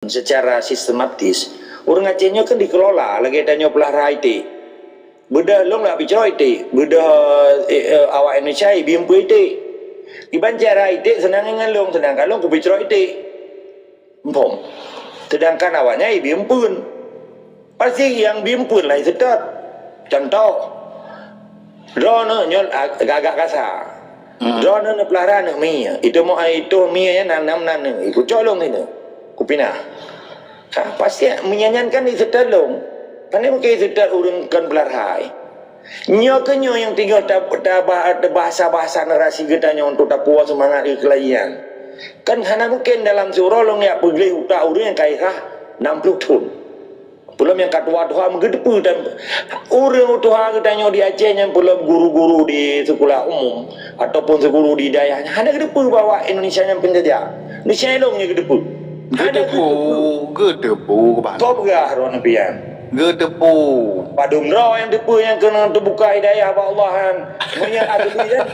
secara sistematis. Orang Acehnya kan dikelola lagi tanya pelahara IT. Beda long nak bicara IT, beda awak Indonesia bimpu IT. Iban cara IT senang dengan long, sedangkan long ke bicara IT. Empom. Sedangkan awaknya bimpun. Pasti yang bimpun lah sedap. Contoh, drone nyol agak kasar. Drone na pelahara na mia. Itu mo ay itu mia yan nam nan ikut colong itu. Kupina. Pasti menyanyikan di setelong. Pandai mungkin setel urang kan pelahara. Nyo kenyo yang tinggal bahasa-bahasa narasi kita nyo untuk tak puas semangat kelahian. Kan hana mungkin dalam surah long ya pergi utak urang yang kairah 60 tahun. Belum yang katua-tua menggedepu dan orang tua kita nyo di Aceh yang belum guru-guru di sekolah umum ataupun guru di daerahnya hana gedepu bawa Indonesia yang penjajah. Indonesia elongnya gedepu. Gedepu kau berah ruang pian. Gedepu Padung roh yang depu yang kena terbuka hidayah apa Allah kan. Yang ada ni kan.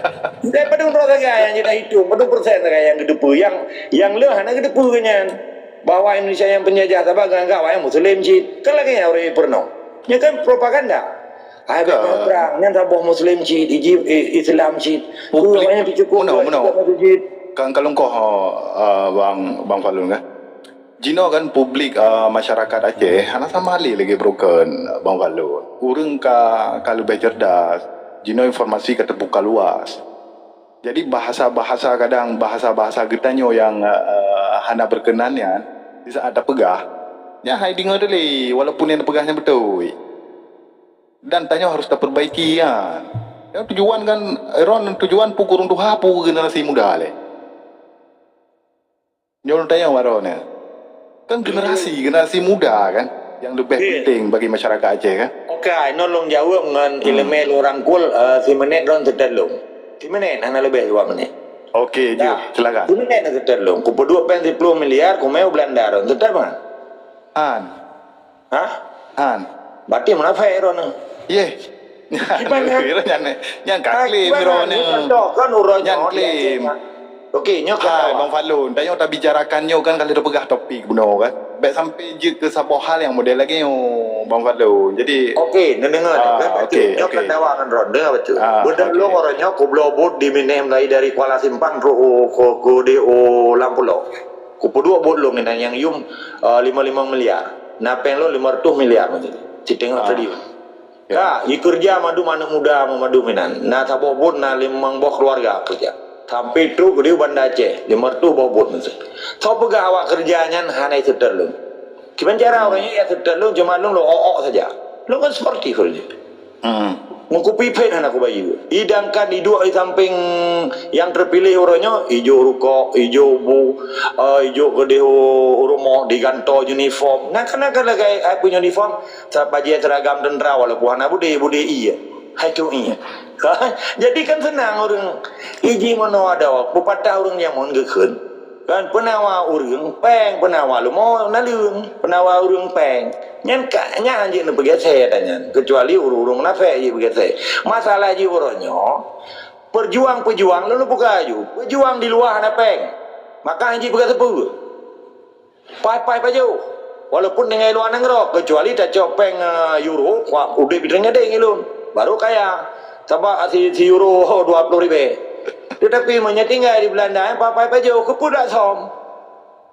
Dari padung roh saja yang kita hitung, padung persen saja yang gedepu yang le hana gedepu kenyan. Bahawa Indonesia yang penjajah tabak enggak yang muslim cit. Kan lagi orang pernah. Nya kan propaganda. Ai perang yang tabuh muslim cit, Islam cit. Punya cukup. Kan kalau kau bang Falun kan. Jino kan publik masyarakat Aceh hana sama lagi broken bang Falun. Urang kalau bercerdas, jino informasi ka terbuka luas. Jadi bahasa-bahasa kadang bahasa-bahasa getanyo yang hana berkenannya di saat ada pegah, nya hai dengar dulu walaupun yang pegahnya betul. Dan tanya harus terperbaiki ya. Ya tujuan kan tujuan pukul untuk hapu generasi muda le. Nyol tanya warone. Kan generasi muda kan yang lebih penting bagi masyarakat Aceh kan. Okey, nolong jawab dengan elemen orang kul 10 minit ron terdelung. 10 minit hana lebih 2 menit. Okey je, silakan. 10 minit nak terdelung. Ku berdua 10 miliar ku mau Belanda ron tetap kan? An. Berarti munafik ron. Ye. Yang klaim ron. Kan urang yang klaim. Okey, nyok Bang Falun, tanya tak bicarakan nyo kan kalau dah pegah topik benar kan. Baik sampai je ke sebuah hal yang model lagi nyo Bang Falun. Jadi okey, dengar okey. Nyok kan dawakan ronde betul. Bedah lu orang nyok ku blobot di Minem dari Kuala Simpang ro ko de Lampulo. Ku pedua bot lu ngena yang yum 55 miliar. Napeng lu 500 miliar macam tu. Citengok tadi. Ya, kerja madu mana muda madu minan. Na sabobot na limang boh keluarga kerja. Sampai tu ke dia Banda Aceh, dia mertu bobot tu. Tahu pegah awak kerjanya hanai terdelung. Gimana cara orangnya ya terdelung cuma lu saja. Lu kan sportif saja. Mengkupi pen anak aku bayi. Idangkan di dua di samping yang terpilih orangnya hijau rukok, hijau bu, hijau kedeh rumah diganto uniform. Nak lagi punya uniform baju seragam tentera walaupun anak bude iya. Hai tu iya. Jadi kan senang orang iji mana ada pepatah orang yang mon gekun kan penawa orang peng penawa lu mau nalung penawa orang peng nyan nya anjing nu pergi saya tanya kecuali urung nafek je pergi saya masalah ji orangnya perjuang lu buka aju perjuang di luar na peng maka anjing pergi sepu pai paju walaupun dengan luar nengrok kecuali tak copeng euro udah bidangnya deh ngilun baru kaya sabak si euro 20 ribu. Tetapi menyetinggal di Belanda apa-apa aja ke pudak som.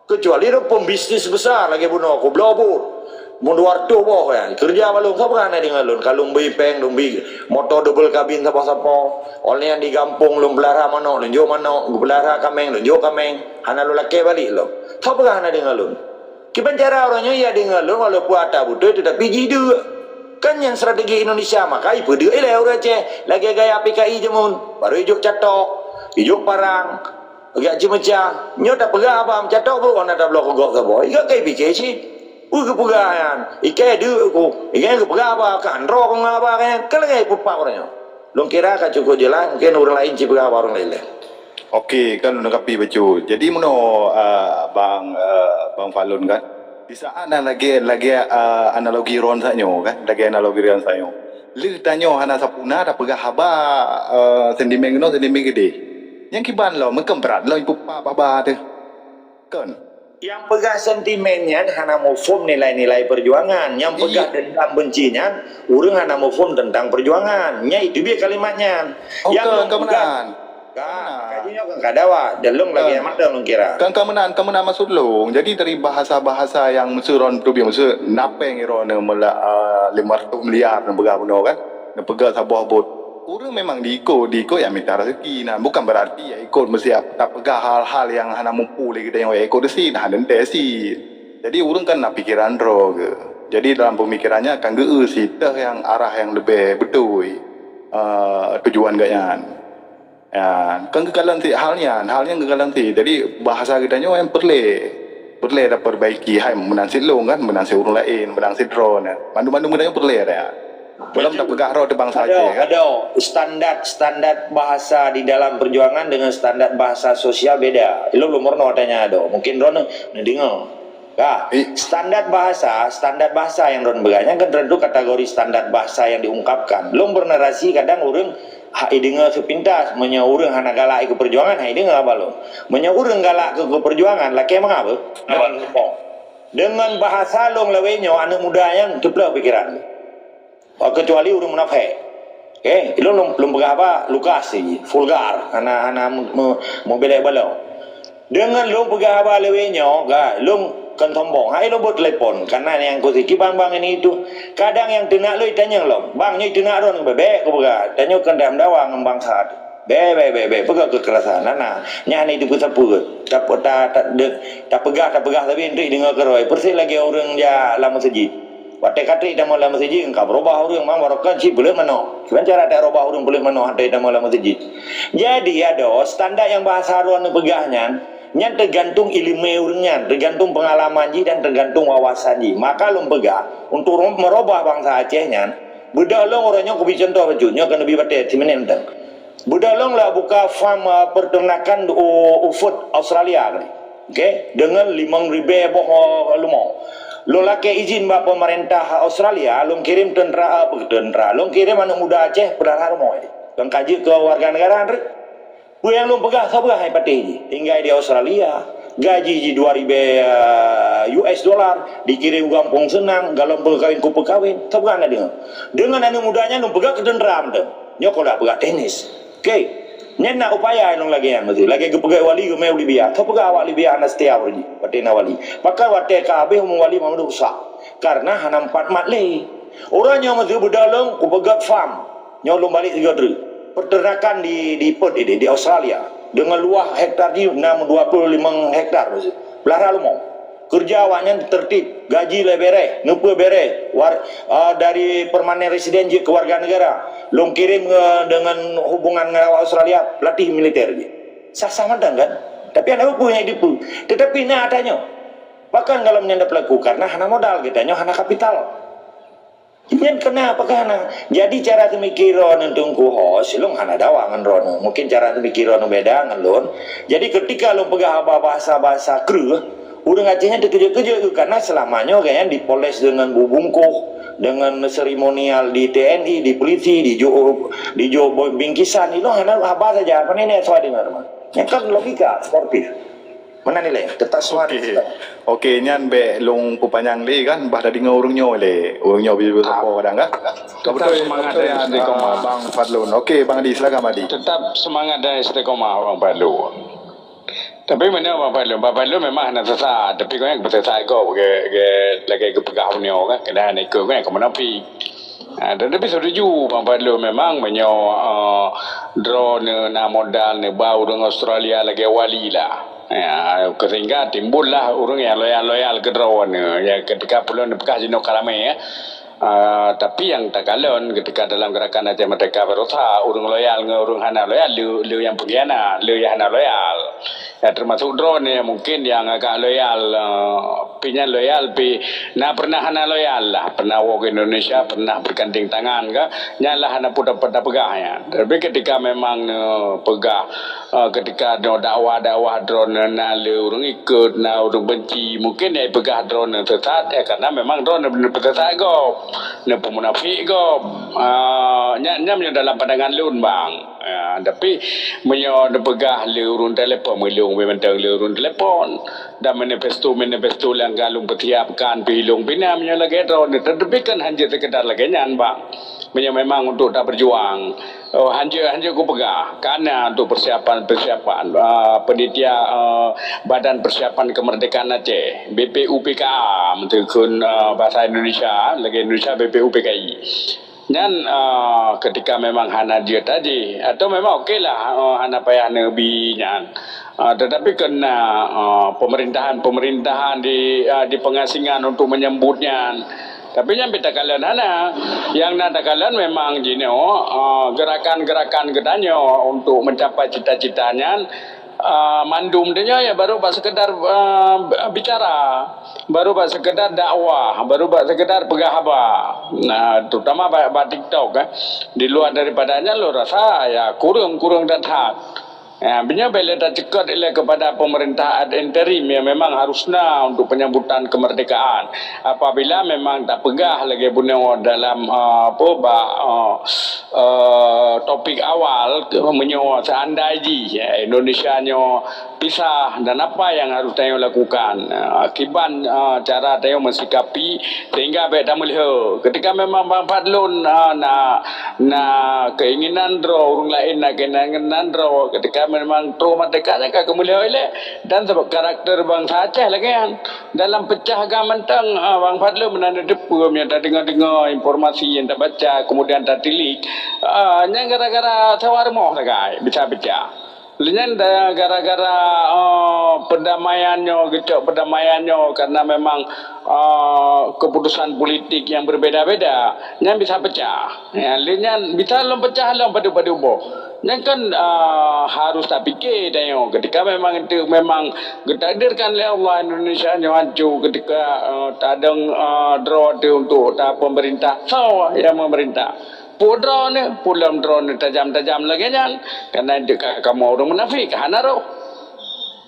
Kecuali itu pembisnis besar lagi bunuh aku blobur. Mundu waktu boh ya. Kerja malung siapa kan ada ngalun kalung beli peng lumbi motor double kabin siapa-siapa. Oleh yang di kampung lum belara mano lunjo mano belara kameng lunjo kameng. Hana lu laki balik lo. Siapa kan ada ngalun. Kiban cara orangnya ya di ngalun walaupun ada butuh tetapi jidu. Kan yang strategi Indonesia maka ibu dia orang Aceh lagi gaya PKI jemun baru ijuk catok ijuk parang agak cemecah nyo tak pegah apa catok pun orang ada blok gok ke boy ikat kai PKI sih ke pegahan ikai du ku ikai ke pegah apa kan ro ko ngapa kan lagi pupak orangnya long kira ka cukup jelas mungkin orang lain ci pegah orang lain. Okey kan lengkapi baju. Jadi meno Bang Falun kan di saat lagi analogi ron sanyo kan lagi analogi ron sanyo lu tanyo hana sapuna da pegah haba sentimen gede yang kiban lo mengkembrat lo ibu baba tu kan Yang pegang sentimennya hana mau form nilai-nilai perjuangan, yang pegang dendam bencinya urang hana mau form tentang perjuangan. Nya itu dia kalimatnya. Yang kemenan. Kajinya kan kadawa, delung lagi yang mana lu kira? Kemenan maksud lu. Jadi dari bahasa-bahasa yang mesuron tu biar mesur napeng irone mela 500 miliar nak pegang benar kan. Nak pegang sebuah bot. Orang memang diikut yang minta rezeki. Nah, bukan berarti ya ikut mesti tak pegang hal-hal yang hana mampu lagi kita yang ikut desi, nah dente si. Jadi orang kan nak pikiran roh ke. Jadi dalam pemikirannya akan sih yang arah yang lebih betul tujuan gayan. Ya, kan kegagalan ti halnya kegagalan ti. Jadi bahasa kita yang perlu dah perbaiki hai menansi long kan, menansi orang lain, menansi drone. Mandu-mandu kita perlu ya. Belum tak pegah roh tebang saja kan. Ada standar bahasa di dalam perjuangan dengan standar bahasa sosial beda. Lo belum pernah tanya ada. Mungkin Ron dengar. Standar bahasa yang Ron beganya kan tentu kategori standar bahasa yang diungkapkan. Lo bernarasi kadang orang dengar sepintas menyaurang hana galak ke perjuangan, dengar apa lo? Menyaurang galak ke perjuangan, laki emang apa? Dengan bahasa lo ngelawenyo anak muda yang teplah pikiran. Kecuali orang munafik. Lo belum pegang apa? Lukas sih, vulgar, anak mau bela balau. Dengan lo pegang apa lewenyo, lo kan tombong. Lo buat telepon karena yang kau siki bang ini itu. Kadang yang tenak lo ditanya lo, bang ni tenak ron bebek kau pegang. Tanya kan dalam dawang bang saat. Pegang kekerasan. Nyani itu pusat pun. Tak pegang tapi entry dengar keroi. Persis lagi orang ya lama seji. Watai kata ida mula masjid engkau berubah orang mang warokan si boleh mano. Cuman cara tak berubah orang boleh mano hantai ida mula masjid. Jadi ada standar yang bahasa ruan pegahnya, yang tergantung ilmu orangnya, tergantung pengalaman ji dan tergantung wawasan ji. Maka lom pegah untuk merubah bangsa Acehnya. Budalong orangnya kubi contoh bajunnya kan lebih batai timenen tang. Budalong lah buka farm peternakan ufut Australia kali. Dengan 5,000 boh lumau. Lo laki izin ba pemerintah Australia, lo kirim tentera, lo kirim anak muda Aceh pedar mo. Kan kaji ke warga negara andre. Bu yang lo pegah sabah hai pati tinggal di Australia. Gaji 2,000 US dollar dikirim gampung senang, galon pegawin ku pegawin. Sabah ana dengan anak mudanya lo pegah ke tentera amde. Nyokola pegah tenis. Nyena upaya yang lagi yang mesti lagi kepegai wali ke mau libya tu pegawai awak libya anak setiap hari patina wali maka wate kabeh wali mau rusak karena hana 4 mat le orangnya mesti bedalong ku pegat farm nyolong balik 3 tri peternakan di Perth ini di Australia dengan luas hektar di 25 hektar mesti belara lu mau kerja awaknya tertib, gaji le bere, nupa bere, dari permanen residen je ke warga negara, long kirim dengan hubungan dengan Australia, pelatih militer je. Sah-sah madang kan? Tapi anak punya hidup. Tetapi nak adanya. Bahkan kalau menyanda pelaku, karena hana modal, kitanya hana kapital. Ini kenapa hana? Jadi cara pemikiran untuk kuhos, long hana dawangan rono. Mungkin cara pemikiran beda ngelon. Jadi ketika long pegang bahasa-bahasa kru, orang Acehnya terkejut-kejut karena selamanya kayaknya dipoles dengan bubungkuh, dengan seremonial di TNI, di polisi, di bingkisan itu hanya apa saja. Apa ini soal dengar mah? Yang kan logika sportif. Mana nilai? Tetap soal. Okey, nyan be long kupanyang le kan bah dah dengar orangnya le. Orangnya bisa apa kadang kan? Tetap semangat dan istiqomah. Bang Fadlun. Okey, Bang Adi silakan Adi. Tetap semangat dan istiqomah Bang Fadlun. Tapi mana Bang Fadlun memang nak sesat. Tapi kau yang betul saya kau lagi kepegah punya kan. Kena nak ikut kan kemana pi. Tetapi setuju Bang Fadlun memang drone na modal ni bau dengan Australia lagi wali lah. Sehingga timbullah orang yang loyal ke drone ya ketika pulau bekas jino kalame ya. Tapi yang tak kalon ketika dalam gerakan Aceh Merdeka Berusaha orang loyal dengan orang hana loyal lu yang pengkhianat lu yang hana loyal ya termasuk drone ya mungkin yang agak loyal pinya loyal pi na pernah hana loyal lah pernah wog Indonesia pernah bergandeng tangan ka nyalah hana puda pada pegah ya tapi ketika memang pegah ketika dakwah drone na le urang ikut na urang benci mungkin ya pegah drone sesat karena memang drone benar sesat go na pemunafik go nyam dalam pandangan lun bang tapi menyo pegah le urun telefon melung memang le urun telepon dan manifesto yang galung persiapkan pilung pinam menyo lagi drone tetapi kan hanya sekedar lagi nyan bang menyo memang untuk tak berjuang hanya ku pegah karena untuk persiapan penitia Badan Persiapan Kemerdekaan Aceh BPUPKA mentekun bahasa Indonesia lagi Indonesia BPUPKI dan ketika memang hana dia tadi atau memang okeylah hana payah nebi nyan tetapi kena pemerintahan di pengasingan untuk menyambutnya tapi yang beta kalian hana yang nada kalian memang jino gerakan-gerakan gedanyo untuk mencapai cita-citanya mandum dia ya baru sekedar bicara baru sekedar dakwah baru sekedar pegahaba nah terutama pada TikTok di luar daripadanya lo rasa ya kurang datang Benya bila dah cekut kepada pemerintah ad interim yang memang harusnya untuk penyambutan kemerdekaan. Apabila memang tak pegah lagi punya dalam topik awal menyo seandainya Indonesia nyo pisah dan apa yang harus tayo lakukan akibat cara tayo mensikapi sehingga baik tak melihat ketika memang Bang Fadlun na keinginan draw orang lain nak keinginan draw ketika memang draw merdeka kan kemuliaan ile dan sebab karakter bangsa Aceh lagi kan dalam pecah agam mentang Bang Fadlun menanda depu yang tak dengar informasi yang tak baca kemudian tak tilik yang gara-gara tawarmoh lagi bisa Lenyan gara-gara perdamaiannya karena memang keputusan politik yang berbeza-beza yang bisa pecah ya lenyan bisa pecah pada ubo yang kan harus tak fikir dayo ketika memang itu memang ditakdirkan oleh Allah Indonesia yang hancur ketika tak ada draw untuk pemerintah yang memerintah drone pulang drone tajam-tajam lagi kan karena kamu orang munafik hanaro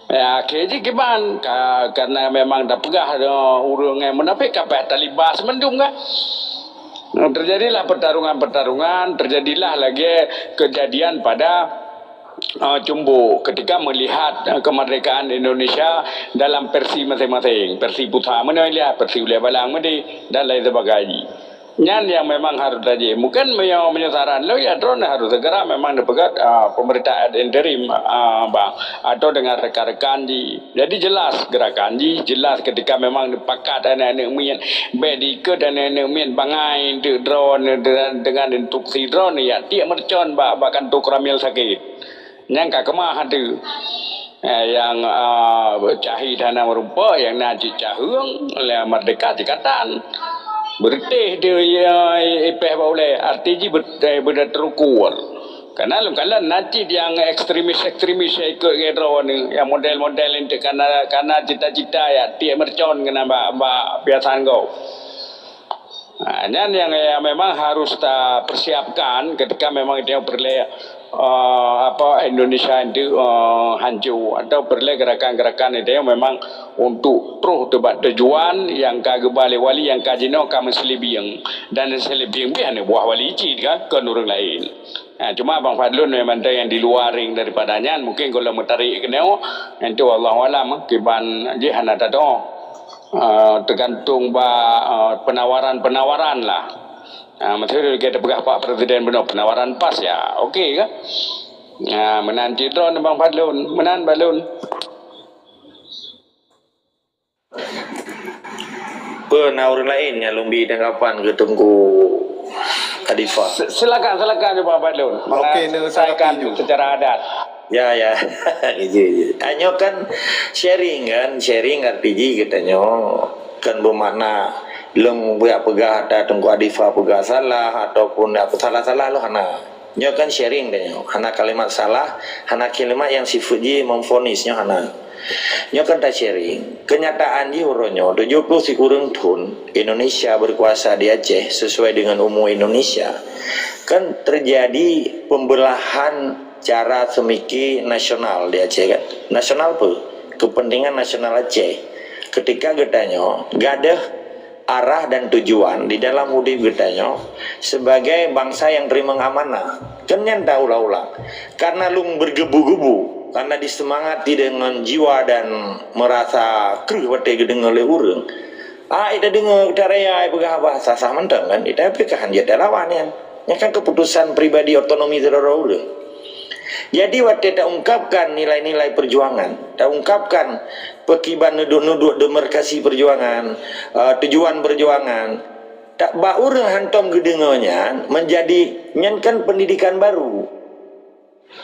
ya keji kiban karena memang dah pegah urang yang munafik apa talibas mendung kan terjadilah pertarungan terjadilah lagi kejadian pada Jumbo ketika melihat kemerdekaan Indonesia dalam versi masing-masing versi putra mana lihat versi ulia balang medi dan lain sebagainya Nyan yang memang harus tadi mungkin menyesaran lo ya drone harus segera memang dipegat pemerintah ad interim bang atau dengan rekan-rekan jadi jelas gerakan jelas ketika memang dipakat anak-anak mien bedike dan anak-anak mien bangai drone dengan instruksi drone ya dia mercon bahkan tu keramil sakit yang kemah ada yang cahi dana merupa yang najis cahung oleh merdeka dikatan berteh dia ipeh boleh artinya berda terukur karena kalau nanti yang ekstremis ikut gedro ni yang model-model itu karena cita-cita ya dia mercon kena biasaan kau yang memang harus kita persiapkan ketika memang dia berleh Indonesia itu hancur atau berleh gerakan-gerakan itu memang untuk terus debat tujuan yang kagabali wali yang kajino kami selibing dan selibing biar buah wali cid kan ke orang lain. Cuma Bang Fadlun memang yang di luar ring daripadanya mungkin kalau mentarik keneo itu Allah alam kiban jihan ada tergantung penawaran lah. Maksudnya kita pegah Pak Presiden benar penawaran pas ya okey kan menanti drone Bang Fadlun menan balun orang lainnya lumbi tanggapan ke tunggu Khadifah silakan Bang Fadlun okey selesaikan secara adat ya hanya kan sharing RPG katanya kan bermakna long pegah ada tunggu Adifah pegah salah ataupun apa salah lo hana Nyo kan sharing deh nyo. Hana kalimat salah, hana kalimat yang sifatnya memfonisnya hana. Nyo kan tak sharing. Kenyataan di uronyo 70 si kurang tun Indonesia berkuasa di Aceh sesuai dengan umum Indonesia. Kan terjadi pembelahan cara semiki nasional di Aceh kan. Nasional apa? Kepentingan nasional Aceh. Ketika getanyo gadah arah dan tujuan di dalam hidup getanyo sebagai bangsa yang terima amanah. Kan yang tahu ulang. Karena lung bergebu-gebu, karena disemangati dengan jiwa dan merasa keruh wate gedengar oleh urang. Ida dengar daraya begah bahasa sah mentang kan. Ida apikahan dia lawan kan. Yang kan keputusan pribadi otonomi saudara urang. Jadi waktu tak ungkapkan nilai-nilai perjuangan, tak ungkapkan pekiban nuduk-nuduk demarkasi perjuangan, tujuan perjuangan, tak baur hantom gedengonya menjadi nyankan pendidikan baru.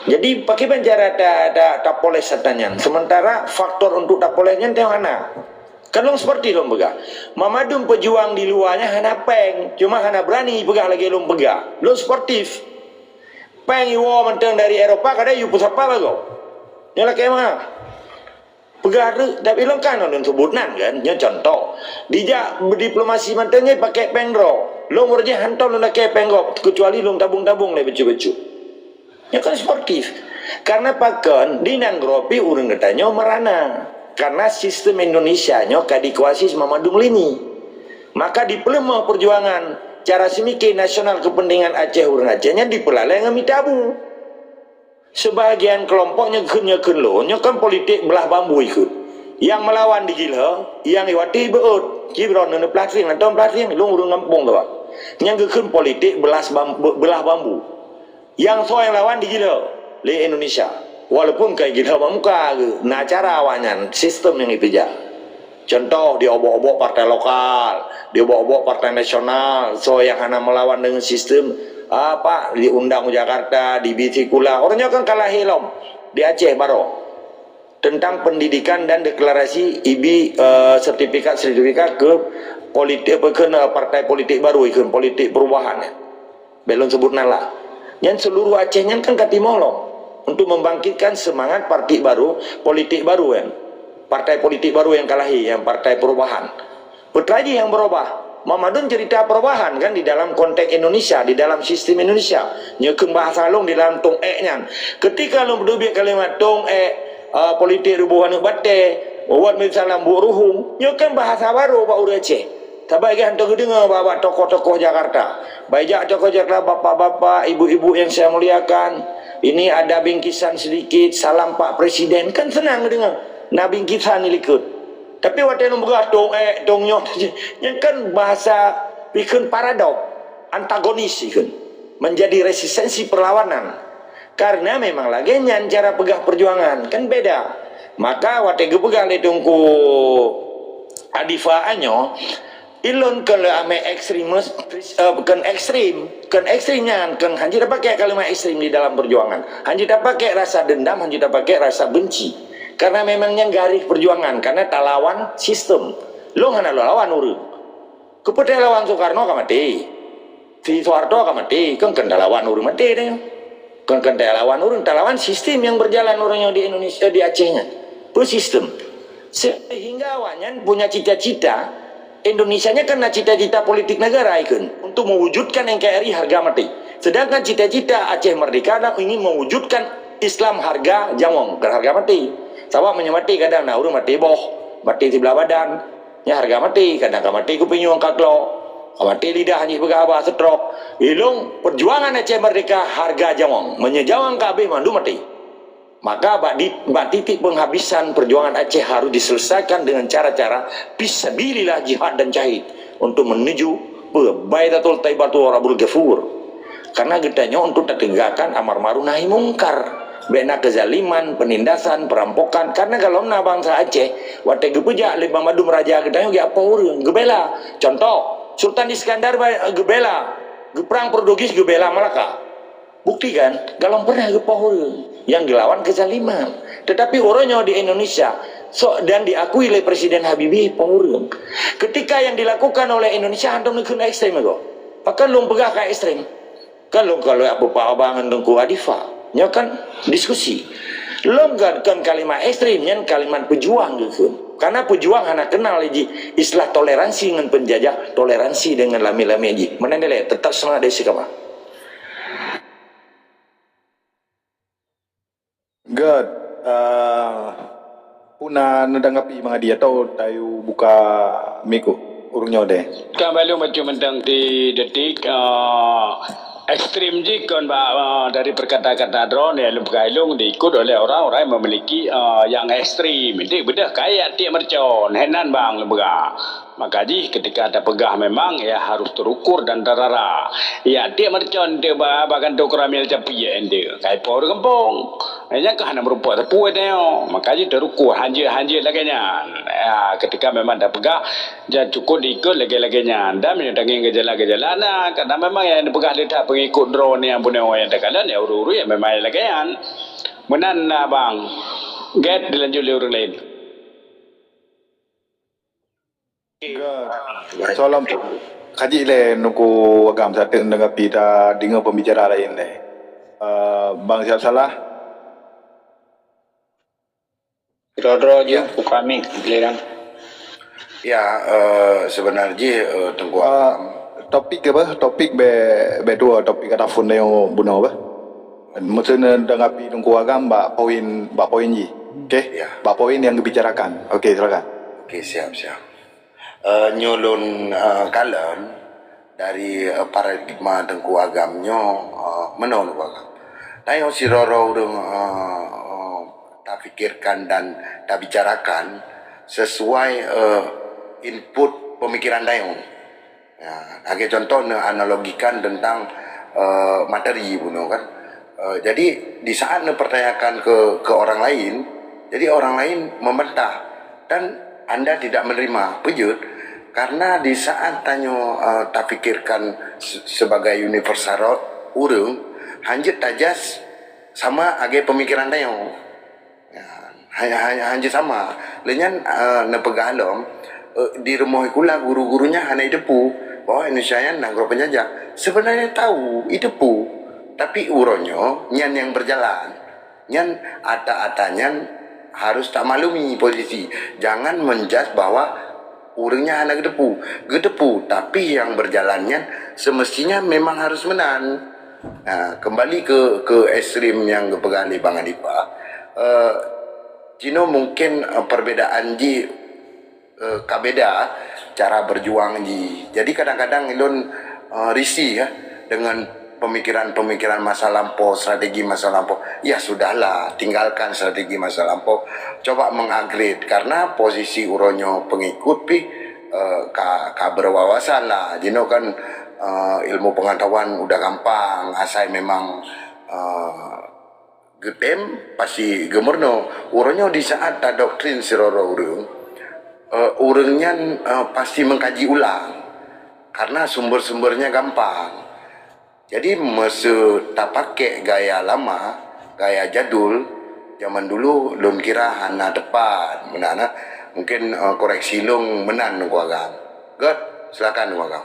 Jadi pakai cara tak boleh setanyan. Sementara faktor untuk tak bolehnya tengok mana. Kalau seperti lom pegah, mamadum pejuang di luarnya hana peng, cuma hana berani pegah lagi lom pegah, lom sportif. Peng iwo mentang dari Eropa kada yu pusapa bago. Nyala kayak mana? Pegah tu tapi long kan non sebut nan kan, nya contoh. Dijak berdiplomasi mentangnya pakai pengro. Long urje hantam long pakai pengro kecuali long tabung-tabung le becu-becu. Nya kan sportif. Karena pakon di nanggropi urang getanyo merana. Karena sistem Indonesia nyo kadikuasi sama madung lini. Maka di pelemo perjuangan cara semiki nasional kepentingan Aceh urang Acehnya dipelalai ngami tabu. Sebagian kelompoknya nyeken lo, nyokan politik belah bambu ikut. Yang melawan di gila, yang iwati beut. Kibron nene plastik, nanti plastik, lu urung ngampung tu. Yang ngeken politik belah bambu. Yang so yang lawan di gila, le Indonesia. Walaupun kayak gila muka, nah cara awannya sistem yang itu jah. Contoh di obok-obok partai lokal, di obok-obok partai nasional, so yang hanya melawan dengan sistem apa di Undang Jakarta, di Bitikula, orangnya kan kalah hilom di Aceh Baro tentang pendidikan dan deklarasi IBI sertifikat ke politik ke partai politik baru ikut politik perubahan ya. Belum sebut nala. Yang seluruh Acehnya kan katimolong untuk membangkitkan semangat partai baru, politik baru kan. Partai politik baru yang kalahi, yang partai perubahan. Petraji yang berubah. Mamadun cerita perubahan kan di dalam konteks Indonesia, di dalam sistem Indonesia. Nyekeng bahasa long di dalam tong nya. Ketika long berdubik kalimat tong politik rubuhan bate, buat misalnya buruhum, nyekeng bahasa baru Pak Aceh. Tabai kan tu dengar bawa tokoh-tokoh Jakarta. Baik tokoh Jakarta, bapak-bapak, ibu-ibu yang saya muliakan. Ini ada bingkisan sedikit, salam Pak Presiden. Kan senang dengar. Nah bingkisan ini ikut. Tapi waktu yang bergatong, dongnyok, yang kan bahasa bikin paradok, antagonis ikut. Menjadi resistensi perlawanan. Karena memang lagi nyan cara pegah perjuangan, kan beda. Maka waktu gepegal ditungku adifaannya, ilon kalau ame ekstremis, bukan ekstrimnya, kan hanji dapat pakai kalimat ekstrim di dalam perjuangan. Hanji dapat pakai rasa dendam, hanji dapat pakai rasa benci. Karena memangnya garis perjuangan, karena tak lawan sistem. Lo hana lo lawan urung. Kepada lawan Soekarno kan mati. Si Soeharto kan mati, kan lawan urung mati deh. Kan lawan urung, tak lawan sistem yang berjalan orangnya di Indonesia, di Acehnya. Itu sistem. Sehingga awannya punya cita-cita, Indonesianya kena cita-cita politik negara ikun untuk mewujudkan NKRI harga mati. Sedangkan cita-cita Aceh Merdeka ingin mewujudkan Islam harga jamong, harga mati. Sawak menyemati kadang nah urang mati boh, mati sebelah badan. Nya harga mati, kadang mati kuping nyuang kaklo. Mati lidah hanya begaba stroke. Ilung perjuangan Aceh Merdeka harga jamong, menyejawang kabeh mandu mati. Maka bak titik penghabisan perjuangan Aceh harus diselesaikan dengan cara-cara fisabilillah jihad dan jahid untuk menuju Baitatul Thayyibatul Rabbul Ghafur. Karena gedanya untuk tegakkan amar ma'ruf nahi mungkar. Bena kezaliman, penindasan, perampokan. Karena kalau na bangsa Aceh, waktu gepuja lebang madum raja gedanya ge apa urang gebela. Contoh, Sultan Iskandar gebela, geperang Portugis gebela Malaka. Bukti kan, galong pernah gepah urang yang dilawan kezaliman. Tetapi orangnya di Indonesia dan diakui oleh Presiden Habibie pahurang. Ketika yang dilakukan oleh Indonesia hantam nekun ekstrem go. Pakai lung pegah ka ekstrem. Kalau apa pak abangan dengku adifa, nya kan diskusi. Lom kan kalimat ekstrim, nya kalimat pejuang gitu. Karena pejuang anak kenal ji istilah toleransi dengan penjajah, toleransi dengan lami-lami ji. Menendele tetap sama desi kama. Good. Puna nadanggapi mga dia atau tayo buka mic urungnya deh. Kembali macam mentang di detik ekstrim ji kan dari perkata-kata drone ya lubgailung diikut oleh orang-orang yang memiliki yang ekstrim. Ini bedah kayak tiap mercon henan bang lebga. Maka ji ketika ada pegah memang ya harus terukur dan terara. Ya tiap mercon dia bahkan dokuramil capi ya ende kayak por kampung. Hanya kan merupakan tepu dia. Maka ji terukur hanje lagi nya. Ya ketika memang ada pegah jangan cukup diikut lagi-lagi nya. Dan mendatangi gejala-gejala nah karena memang yang dipegah lidah pengikut drone yang punya yang tekalan ya uru-uru ya memang lagi yang menan bang get dilanjut oleh orang lain. Soalan kaji le nuku agam satu nanggapi ta dengar pembicara lain le. Bang siap salah. Dro je kami bilang. Ya, sebenarnya tunggu Topik apa? Topik be dua topik kata phone yang bunuh apa? Maksudnya nanggapi nuku agam bak poin ji. Okey? Ya. Bak poin yang dibicarakan. Okey, silakan. Okey, siap. Nyolon kalian dari paradigma tengku agamnya menolak agam. Tayo si Roro urung tak fikirkan dan tak bicarakan sesuai input pemikiran tayo. Ya, agak contoh analogikan tentang materi bunuh kan. Jadi di saat pertanyakan ke orang lain, jadi orang lain membantah dan Anda tidak menerima pejut karena di saat tanya tak fikirkan sebagai universal urung hanjit tajas sama agak pemikiran tayo. Ya, hanya sama. Lenyan nepegalom di rumah kula guru-gurunya hanya idepu bahwa Indonesia yang nanggro penjajah sebenarnya tahu idepu tapi uronyo nyan yang berjalan nyan ata-atanya harus tak malumi posisi. Jangan menjudge bahwa urangnya anak gedepu tapi yang berjalannya semestinya memang harus menan. Nah, kembali ke ekstrim yang kepegang Bang Adipa. Cino mungkin perbedaan ji kabeda cara berjuang ji. Jadi kadang-kadang ilun risih ya dengan pemikiran-pemikiran masa lampau, strategi masa lampau. Ya sudahlah, tinggalkan strategi masa lampau. Coba mengupgrade karena posisi uronyo pengikut ka berwawasan lah. Jino kan ilmu pengetahuan udah gampang, asai memang gedem pasti gemerno. Uronyo di saat ada doktrin siroro urungnya pasti mengkaji ulang karena sumber-sumbernya gampang. Jadi masa tak pakai gaya lama, gaya jadul, zaman dulu lun kira hana depan, menana mungkin koreksi lung menan nunggu agam. God, silakan nunggu agam.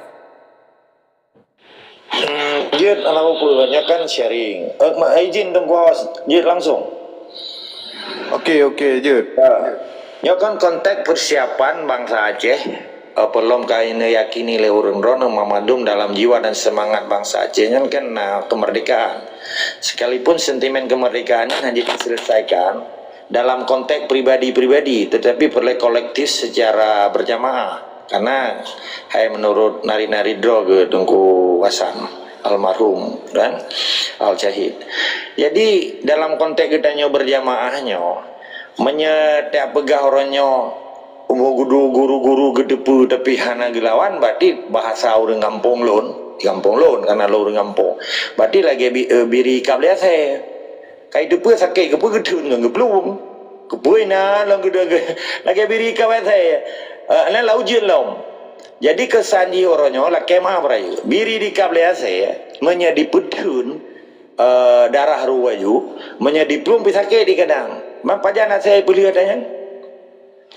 Jid anak banyak kan sharing. Izin tunggu awas, Jid langsung. Okey, Jud. Ya kan konteks persiapan bangsa Aceh. Perlu kaini yakini le urang rono mamadum dalam jiwa dan semangat bangsa Aceh kan kemerdekaan. Sekalipun sentimen kemerdekaannya hanya diselesaikan dalam konteks pribadi-pribadi, tetapi perlu kolektif secara berjamaah. Karena menurut nari-nari droge Tengku Wasan almarhum dan al-Syahid. Jadi dalam konteks kita berjamaahnya menyetiap pegah orangnya guru-guru gedepu tapi hana gelawan berarti bahasa orang kampung lon karena lo orang kampung berarti lagi biri kabel saya kai depu sakit kepu gedun ngan geplum kepuina lang gede lagi biri kabel saya ana laujin lom jadi kesan di orangnya lah kemah berayu biri di kabel saya menjadi pedun darah ruwaju menjadi plum pisake di kadang mapajana saya beli katanya.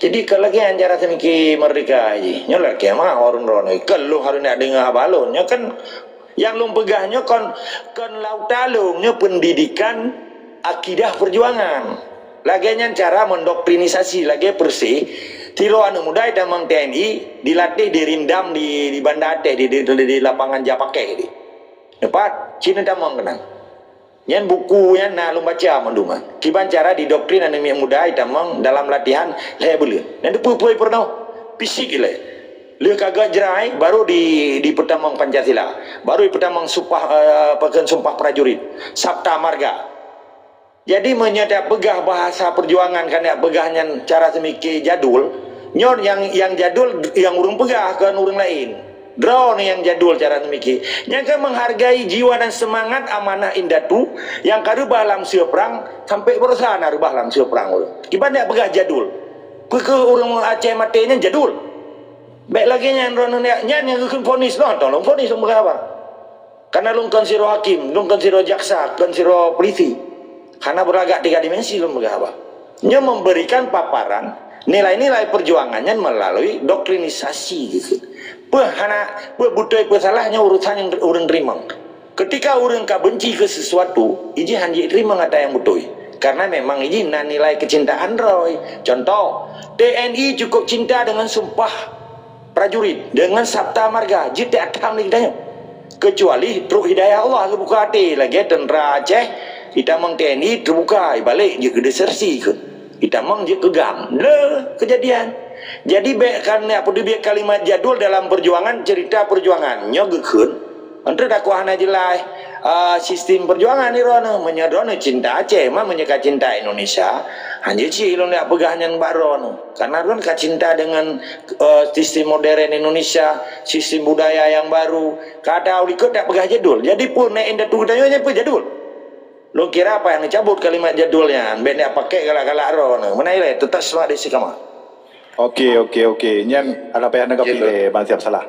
Jadi kalau lagi anjara semiki merdeka aja, nyolah kemah orang rono. Kalau hari nak dengar balon, kan Yang lung pegahnya kon lau talungnya pendidikan akidah perjuangan. Laganya cara mendoktrinisasi lagi bersih. Tilo anu muda damang TNI dilatih dirindam di Banda Aceh di lapangan Japake di. Dapat Cina damang kenang. Yang buku yang nak lu baca mandungan. Kiban cara didoktrin anu muda damang dalam latihan le boleh. Dan pupui pernah fisik le. Dia kagak jerai baru di pertamang Pancasila. Baru di pertamang sumpah prajurit. Sabta Marga. Jadi menyadap begah bahasa perjuangan kan ya begahnya cara semiki jadul. Nyor yang jadul yang urang pegah kan urang lain. Draw nih yang jadul cara semiki. Yang kan menghargai jiwa dan semangat amanah indatu yang karubah lam sieu perang sampai berusaha narubah lam sieu perang. Kiban ya begah jadul. Ke urang Aceh matenya jadul. Baik lagi yang yang fonis tolong fonis begah apa? Karena lung kan siro hakim, lung kan siro jaksa, kan siro polisi. Karena beragak 3 dimensi lembaga apa? Dia memberikan paparan nilai-nilai perjuangannya melalui doktrinisasi gitu. Butuh pesalahnya urusan yang orang terima. Ketika orang benci ke sesuatu, ini hanya terima ada yang butuh. Karena memang ini nilai kecintaan roy. Contoh, TNI cukup cinta dengan sumpah prajurit, dengan sabta marga, jadi atam nih kecuali truk hidayah Allah kebuka hati lagi tentara Aceh. Kita mang TNI terbuka balik je ke desersi ke. Kita mang je ke gam. Kejadian. Jadi kan apa dia kalimat jadul dalam perjuangan cerita perjuangan nyogekeun. Antara dakwahna jelas sistem perjuangan ni rono menyadona cinta Aceh mah menyeka cinta Indonesia. Hanya ci lu nak pegahnya baron. Karena ron ka cinta dengan sistem modern Indonesia, sistem budaya yang baru. Kada ulikut tak pegah jadul. Jadi pun nek indah tu tanya apa jadul. Lo kira apa yang dicabut kalimat jadulnya? Benda pakai galak-galak rono. Mana ile tetap semua di sikama. Okey. Nyan ada payah nak pilih bang siap salah.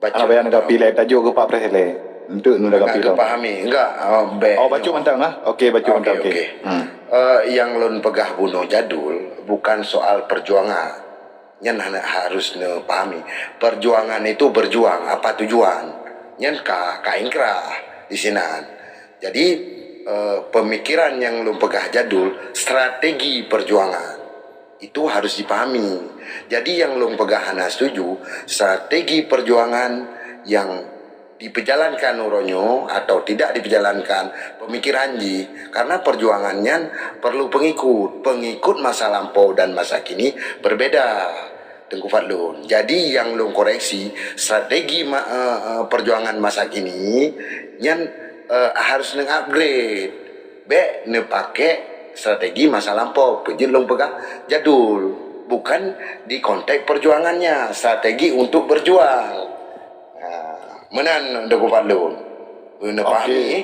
Ada payah nak pilih tajuk ke Pak Presiden. Untuk nak pilih. Pahami enggak? Baca mantang ah. Okey, baca mantang okey. Yang lon pegah bunuh jadul bukan soal perjuangan. Nyan harus pahami. Perjuangan itu berjuang, apa tujuan? Nyan kaingkrah di sinan. Jadi pemikiran yang lu pegah jadul, strategi perjuangan itu harus dipahami. Jadi yang lu pegah hana setuju, strategi perjuangan yang diperjalankan uronyo atau tidak diperjalankan pemikiran ji, karena perjuangannya perlu pengikut masa lampau dan masa kini berbeda. Tengku Fadlun. Jadi yang lu koreksi strategi perjuangan masa kini yang harus upgrade. Pakai strategi masa lampau. Pejin long pegang jadul. Bukan di konteks perjuangannya. Strategi untuk berjuang. Menan Tengku Fadlun. Pahami.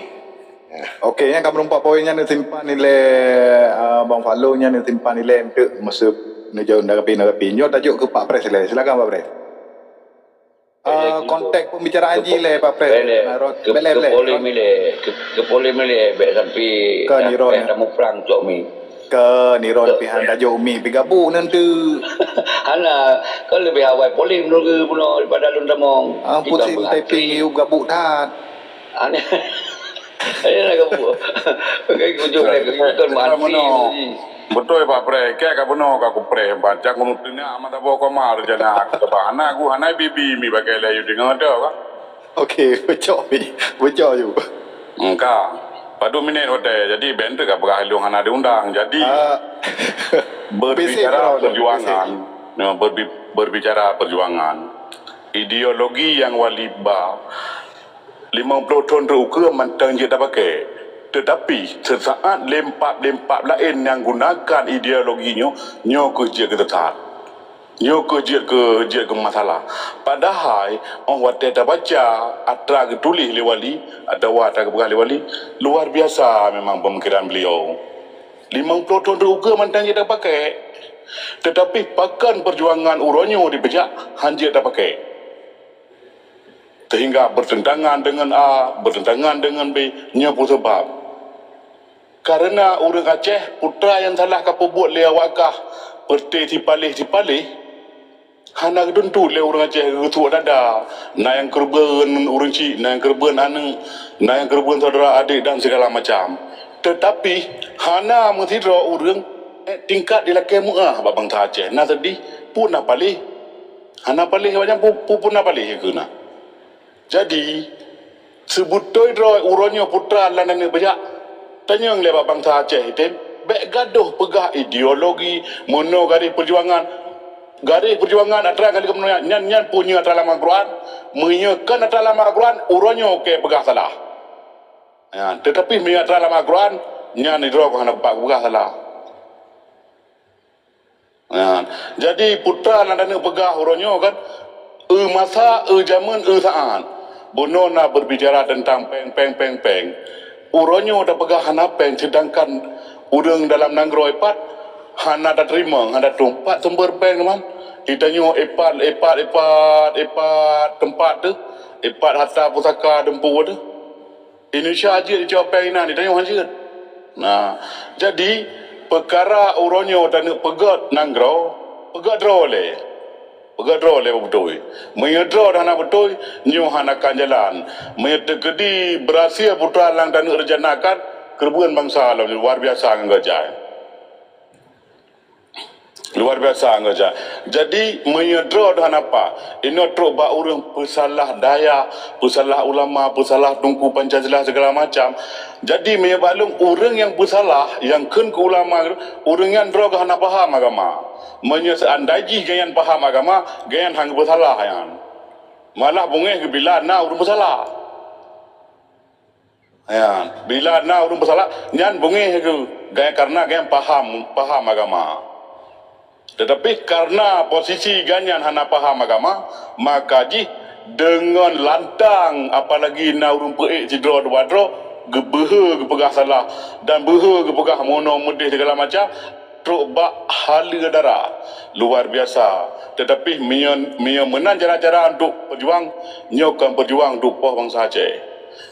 Okey, yang kamu rumpak poinnya ni simpan nilai Bang Fadlun yang simpan nilai untuk masa jauh narapi. Nyo tajuk ke Pak Pres le. Silakan Pak Pres. Konteks pembicaraan ji le Pak Pres. Ke boleh milih baik sampai ke niron kamu perang cok mi. Ke niron pihan tajuk umi pigabu nanti. Hana kalau lebih awal boleh menurut puno daripada lun ramong. Putin typing you gabuk tat. Ane. Ayah nak gabuk. Kayak ujung lagi bukan mati. Betul Pak Pre, kaya ka benar ka ku pre, baca kunutina amat apa komar jana ka bahana ku hanai bibi mi bagai layu dengan ada ka. Okey, bocor you. Engka. Padu minit hotel. Jadi benda ka berhalu hana diundang. Jadi berbicara perjuangan. Berbicara perjuangan. Ideologi yang walibah 50 tahun ke mantang je dah pakai. Tetapi sesaat lempak lain yang gunakan ideologinya nyo kerja ke tetap. Nyo kerja ke masalah. Padahal orang wata baca atra ke tulis le wali atau atra ke le wali luar biasa memang pemikiran beliau. 50 tahun ke mantang je dah pakai. Tetapi pakan perjuangan uronyo dipejak hanya dah pakai. Sehingga bertentangan dengan A, bertentangan dengan B, nya pun sebab. Karena orang Aceh putra yang salah kapu buat le awakah perte tipalih Hana gedun tu le orang Aceh ketua dada. Na yang kerben orang cik, na yang kerben anak, na yang kerben saudara adik dan segala macam. Tetapi hana mentidra orang tingkat di lakai muah babang ta Aceh. Na tadi pun na palih. Hana palih macam pun na palih ke na. Jadi sebutoi dro uronyo putra lanane banyak. Tanya le babang ta Aceh tem bek gaduh pegah ideologi mono garis perjuangan. Garis perjuangan antara kali kemenangan nyan punya dalam Al-Quran menyekan dalam Al-Quran uronyo ke pegah salah. Ya, tetapi menyekan dalam Al-Quran nyan idro ko hendak pegah salah. Ya, jadi putra landana pegah uronyo kan masa zaman saan. Bono nak berbicara tentang peng. Uronyo dah pegah hanapeng sedangkan urang dalam nanggro epat hana dah terima, hana tempat sumber peng teman. Ditanya epat tempat tu, epat harta pusaka dempu tu. Indonesia aja dijawab peng ni, ditanya hancur. Nah, jadi perkara uronyo dan pegat nanggro, pegat draw le betul. Menyedra dan betul, nyu hanakan jalan. Menyedekedi berhasil putra lang dan rencanakan kerbuan bangsa alam luar biasa ngajai. Luar biasa ngajai. Jadi menyedra dan apa? Ini truk ba orang pesalah daya, pesalah ulama, pesalah tungku Pancasila segala macam. Jadi menyebalung orang yang bersalah, yang ke ulama, orang yang drog hana paham agama. Menyesandaji gayan paham agama, gayan hang bersalah yang. Malah bungeh bila na orang bersalah. Ya, bila na orang bersalah, nyan bungeh ke gaya karena gayan paham agama. Tetapi karena posisi ganyan hana paham agama, maka ji dengan lantang apalagi na urung peik cidro wadro gebehe gepegah salah dan behe gepegah mono mudih segala macam truk bak hala darah luar biasa. Tetapi mian menan cara-cara untuk berjuang nyokan berjuang untuk poh bangsa Aceh.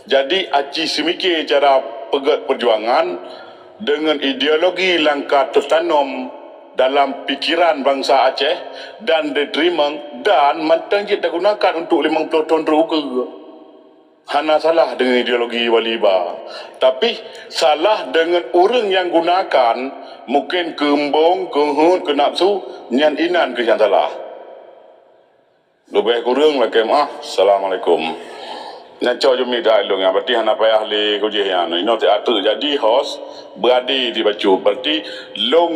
Jadi aci semikir cara pegat perjuangan dengan ideologi langkah tertanam dalam pikiran bangsa Aceh dan diterima dan mantang kita gunakan untuk 50 tahun teruka. Hana salah dengan ideologi waliba. Tapi salah dengan orang yang gunakan mungkin kembung, kehut, ke nafsu, nyan inan ke yang salah. Lebih kurang lah kemah. Assalamualaikum. Nacau jumi dialog yang berarti hana payah li kujian. Ini teater jadi host beradi dibacu. Berarti long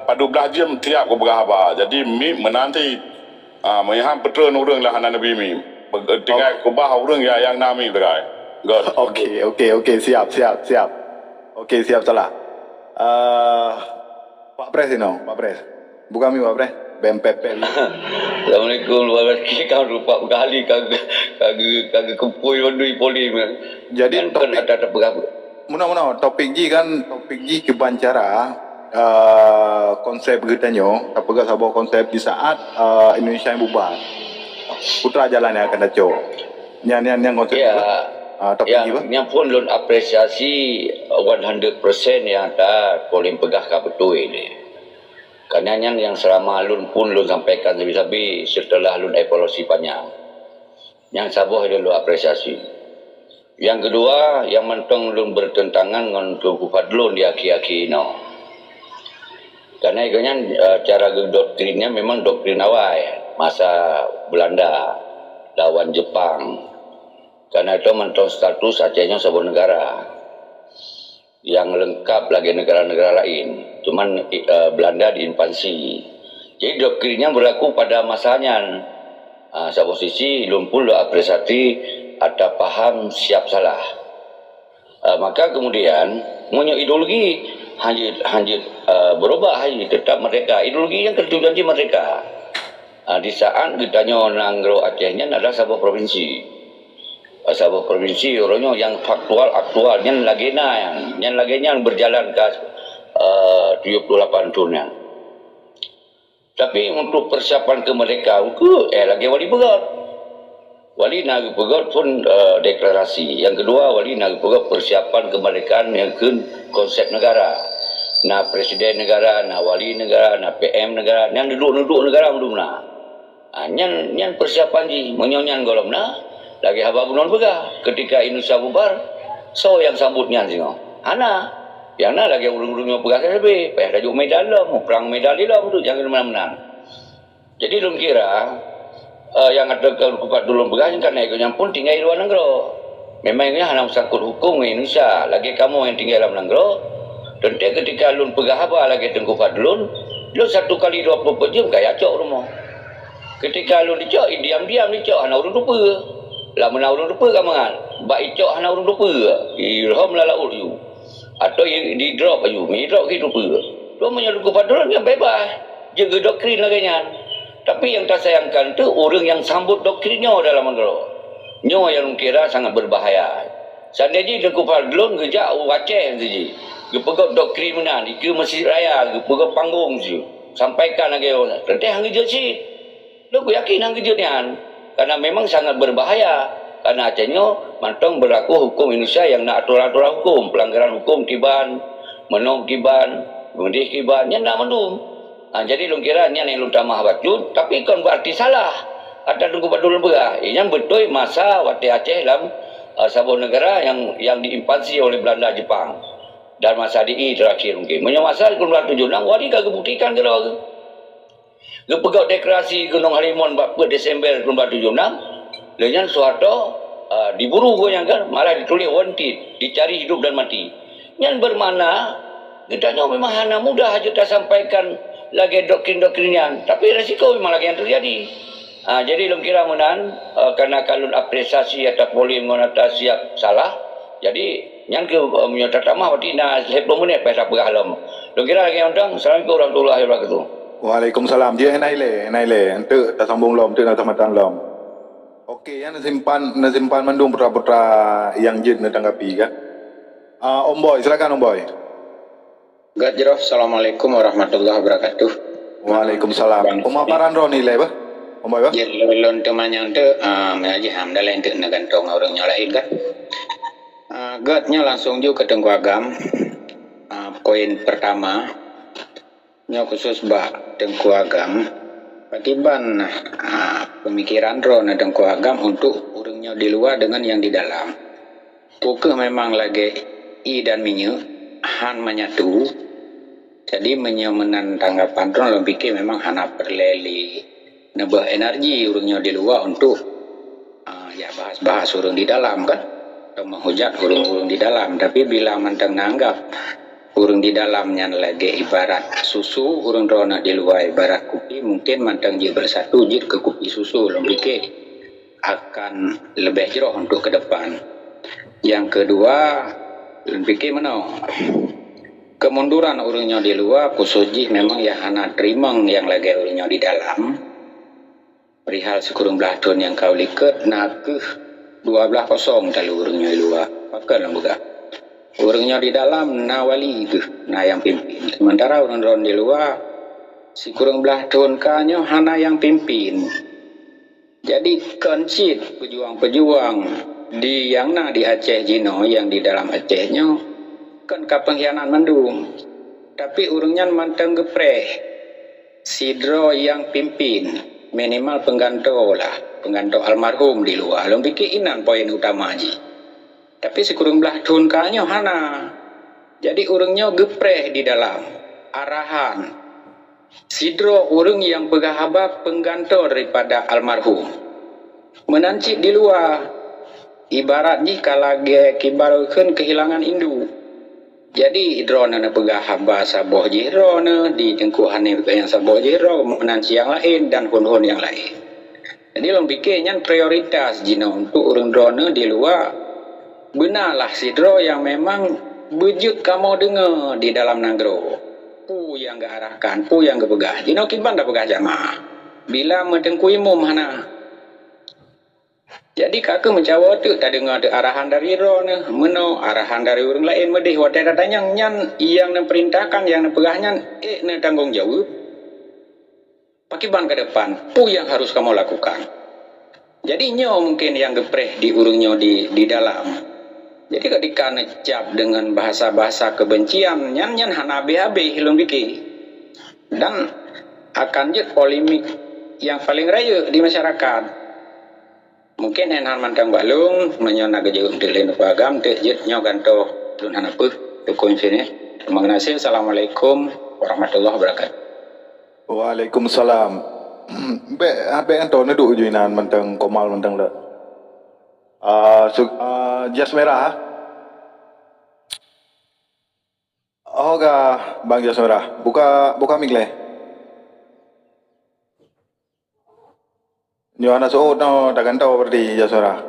padu belah jam tiap ko berapa. Jadi mi menanti mengham betul orang lah hana nabi mi. Tinggal kubah orang yang nami berai. God. Okey, siap. Okey, siap salah. Pak Pres ini, Pak Pres. Bukan mi Pak Pres. BMPP. Assalamualaikum warahmatullahi wabarakatuh. Kau lupa berkali kagak kumpul bandui poli. Jadi kan ada berapa? Muna topik kan kebancara konsep beritanya apakah sebuah konsep di saat Indonesia yang bubar. Putra jalan yang akan daco. Yang konsep yang pun lun apresiasi 100% yang ada polim pegah ka betul ini. Kerana yang selama lun pun lun sampaikan sabi-sabi setelah lun evaluasi panjang. Yang sabuh dia lun apresiasi. Yang kedua, yang mentong lun bertentangan dengan Fadlun di aki-aki no. Karena ikutnya cara doktrinnya memang doktrin awal masa Belanda lawan Jepang. Karena itu mentong status Acehnya sebuah negara yang lengkap lagi negara-negara lain. Cuman Belanda diinvasi. Jadi doktrinnya berlaku pada masanya. Satu sisi lumpul apresiasi ada paham siap salah. Maka kemudian punya ideologi hanya berubah hanya tetap mereka. Ideologi yang tertujuan di mereka. Di saat ditanya Nanggro Acehnya adalah sebuah provinsi. Sebuah provinsi orangnya yang aktual yang lagenya berjalan ke 78 tahunnya. Tapi untuk persiapan ke mereka lagi wali pegat. Wali nak pegat pun deklarasi. Yang kedua wali nak pegat persiapan kemerdekaan yang ke konsep negara. na presiden negara, na wali negara, na PM negara, yang duduk negara belum na. Nyan persiapan ji menyonyan golom na lagi haba bunon pegah ketika Indonesia bubar so yang sambut nyan singo. Hana yang na lagi urung-urungnya pegah lebih, payah tajuk medal lah, mau perang medal lah tu jangan menang-menang. Jadi belum kira yang ada kupat dulu pegah kan naiknya pun tinggal di luar negara. Memangnya hanya sangkut hukum Indonesia, lagi kamu yang tinggal dalam negara. Dan ketika lun pegah apa lagi tengkupat lun 1 kali 24 jam kayak cok rumah. Ketika lun dicok, diam-diam dicok, hana urung lupa. Lah mana urung lupa kamangan. Bak icok hana urung lupa. Ilham lah laut you. Atau di drop you, mi drop ke lupa. Lu menyalu kupat dulu yang bebas. Jaga doktrin laganya. Tapi yang tak sayangkan tu orang yang sambut doktrinnya dalam negara. Nyo yang kira sangat berbahaya. Seandainya kupat dulu gejak Aceh saja. Gepegok doktrin mana, ke Mesir Raya, gepegok panggung je. Sampaikan lagi orang. Tentu hang gejak sih. Aku yakin hang kejut nian. Karena memang sangat berbahaya. Karena Acehnya mantong berlaku hukum Indonesia yang nak aturan-aturan hukum. Pelanggaran hukum kiban, menung kiban, mendih kiban, yang nak mendung. Jadi lu kira nian yang lu tamah bacut, tapi kan berarti salah. Ada tunggu padul berah. Yang betul masa waktu Aceh dalam sebuah negara yang diinvasi oleh Belanda Jepang. Dan masa DI terakhir mungkin. Masa 1976, wadi kagak buktikan ke lagu. Gepegak deklarasi Gunung Halimun 4 Desember 1976, lenyan Soeharto diburu yang kan, malah ditulis wanted, dicari hidup dan mati. Yang bermakna, kitanya memang hanya mudah aja tak sampaikan lagi doktrin-doktrinnya, tapi resiko memang lagi yang terjadi. Jadi lu kira menan, karena kalau apresiasi atau boleh mengatasi salah, jadi yang ke menyatakan tamah waktu nak 10 menit pasal berhalam. Lu kira lagi yang undang, Assalamualaikum warahmatullahi wabarakatuh. Waalaikumsalam. Dia naile. Ente tak sambung lom, ente nak tamatan lom. Okey, yang nasimpan mandung putra-putra yang jin nak tanggapi kan. Om Boy, silakan Om Boy. Gadjrof, Assalamualaikum warahmatullahi wabarakatuh. Waalaikumsalam. Pemaparan ro nilai bah? Om Boy bah? Ya, lon teman yang tu, mengaji hamdalah ente nak gantong orang nyolain kan. Gadnya langsung juga ke Tengku Agam. Poin pertama, nya khusus bak Tengku Agam. Patiban pemikiran ro na Tengku Agam untuk urangnya di luar dengan yang di dalam. Pukul memang lagi i dan minyu han menyatu. Jadi menyemenan tanggapan ro lebih ke memang hana perleli nebah energi urangnya di luar untuk ya bahas-bahas urang di dalam kan. Atau menghujat urang-urang di dalam. Tapi bila mantang nanggap urang di dalamnya lagi ibarat susu, urang rona di luar ibarat kopi, mungkin mantang dia bersatu jir ke kopi susu, lebih ke akan lebih jeroh untuk ke depan. Yang kedua, lebih ke mana? Kemunduran urangnya di luar, khusus jih memang ya hana terimang yang lagi urangnya di dalam. Perihal sekurang belah tahun yang kau liket, nak ke 12-0 kalau urangnya di luar. Pakai lah buka. Urangnya di dalam na wali itu, na yang pimpin. Sementara orang-orang di luar si kurang belah tahun kanyo hana yang pimpin. Jadi kencit pejuang-pejuang di yang na di Aceh Jino, yang di dalam Acehnya kan ka pengkhianat mendung. Tapi urangnya manteng gepreh. Sidro yang pimpin, minimal pengganto lah. Pengganto almarhum di luar. Long pikir inan poin utama ji. Tapi sekurang belah tahun kanyo hana. Jadi urangnya gepreh di dalam arahan. Sidro urang yang pegahaba pengganto daripada almarhum. Menancik di luar. Ibarat jika lagi kibarkan kehilangan indu. Jadi drone na pegahaba saboh jirone di tengkuhan yang saboh jiro menancik yang lain dan hun-hun yang lain. Jadi long pikirnya prioritas jino untuk urang drone di luar. Benarlah sidro yang memang bejut kamu dengar di dalam negara. Pu yang gak arahkan, pu yang gak pegah. Jino kiban dah pegah jamaah. Bila mentengku imum mana? Jadi kakak mencawa tu tak dengar ada arahan dari Rona, meno arahan dari orang lain medih wadah katanya nyan yang perintahkan yang pegahnya na tanggung jawab. Pakiban ke depan, pu yang harus kamu lakukan. Jadi nyo mungkin yang gepreh di urungnya di dalam. Jadi ketika necap dengan bahasa-bahasa kebencian, nyan hana habis-habis hilung diki. Dan akan jadi polemik yang paling raya di masyarakat. Mungkin enan mantang balung, menyon naga jeung dilin pagam teh jet nyo ganto dun hanapeuh tukun sini. Terima kasih. Assalamualaikum warahmatullahi wabarakatuh. Waalaikumsalam. Be anto na du juinan mantang komal mantang le. Jas merah. Oh ga Bang Jas merah. Buka mic le. Nyo ana so no dagan tau berarti Jas merah.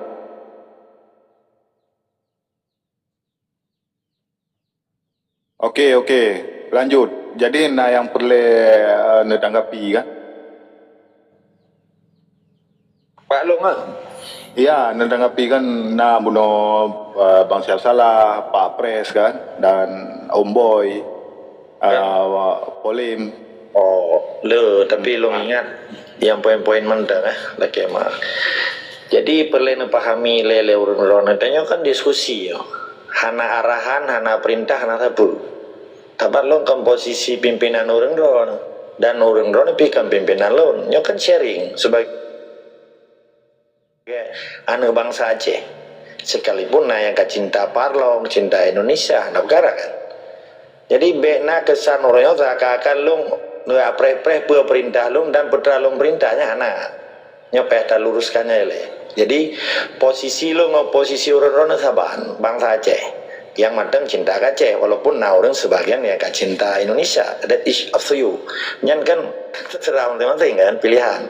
Okey. Lanjut. Jadi yang perlu ditanggapi kan? Pak Long ah. Iya, ditanggapi kan bunuh Bang Syaf Salah, Pak Pres kan, dan Om Boy, Polim. Oh, tapi lo ingat yang poin-poin mentang laki mah. Jadi perlu pahami lele urun-urun tanya kan diskusi yo. Hana arahan, hana perintah, hana tabu. Tabar lo komposisi pimpinan urun-urun dan urun-urun pikan pimpinan lo. Nyo kan sharing sebagai anu bangsa Aceh. Sekalipun yang cinta Parlong, cinta Indonesia, negara kan. Jadi bena kesan orangnya seakan-akan lo pre perintah lo dan putra lo perintahnya anak nyopet tak luruskannya le. Jadi posisi lo posisi orang-orang saban bangsa Aceh yang madang cinta Aceh walaupun orang sebagian yang gak cinta Indonesia. That is up to you. Nyan kan terserah teman-teman kan pilihan.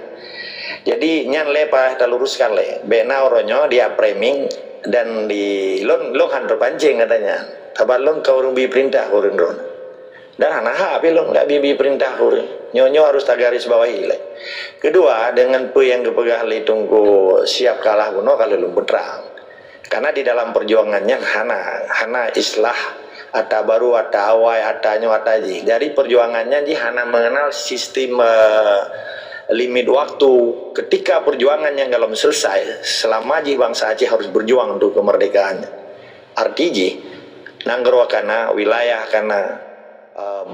Jadi nyan lepas tak luruskan le. Bena orangnya dia framing dan di lo hantar pancing katanya. Tabar lo kau rumbi perintah orang-orang. Dan anak tapi lo nggak bibi perintah orang. Nyonya harus tak garis bawahi le. Kedua dengan yang kepegah le tunggu siap kalah kuno kalau lo berterang. Karena di dalam perjuangannya hana islah atau baru atau awai atau ataji. Dari perjuangannya ji hana mengenal sistem limit waktu ketika perjuangan yang belum selesai selama ji bangsa Aceh harus berjuang untuk kemerdekaannya. Artinya nanggro karena wilayah karena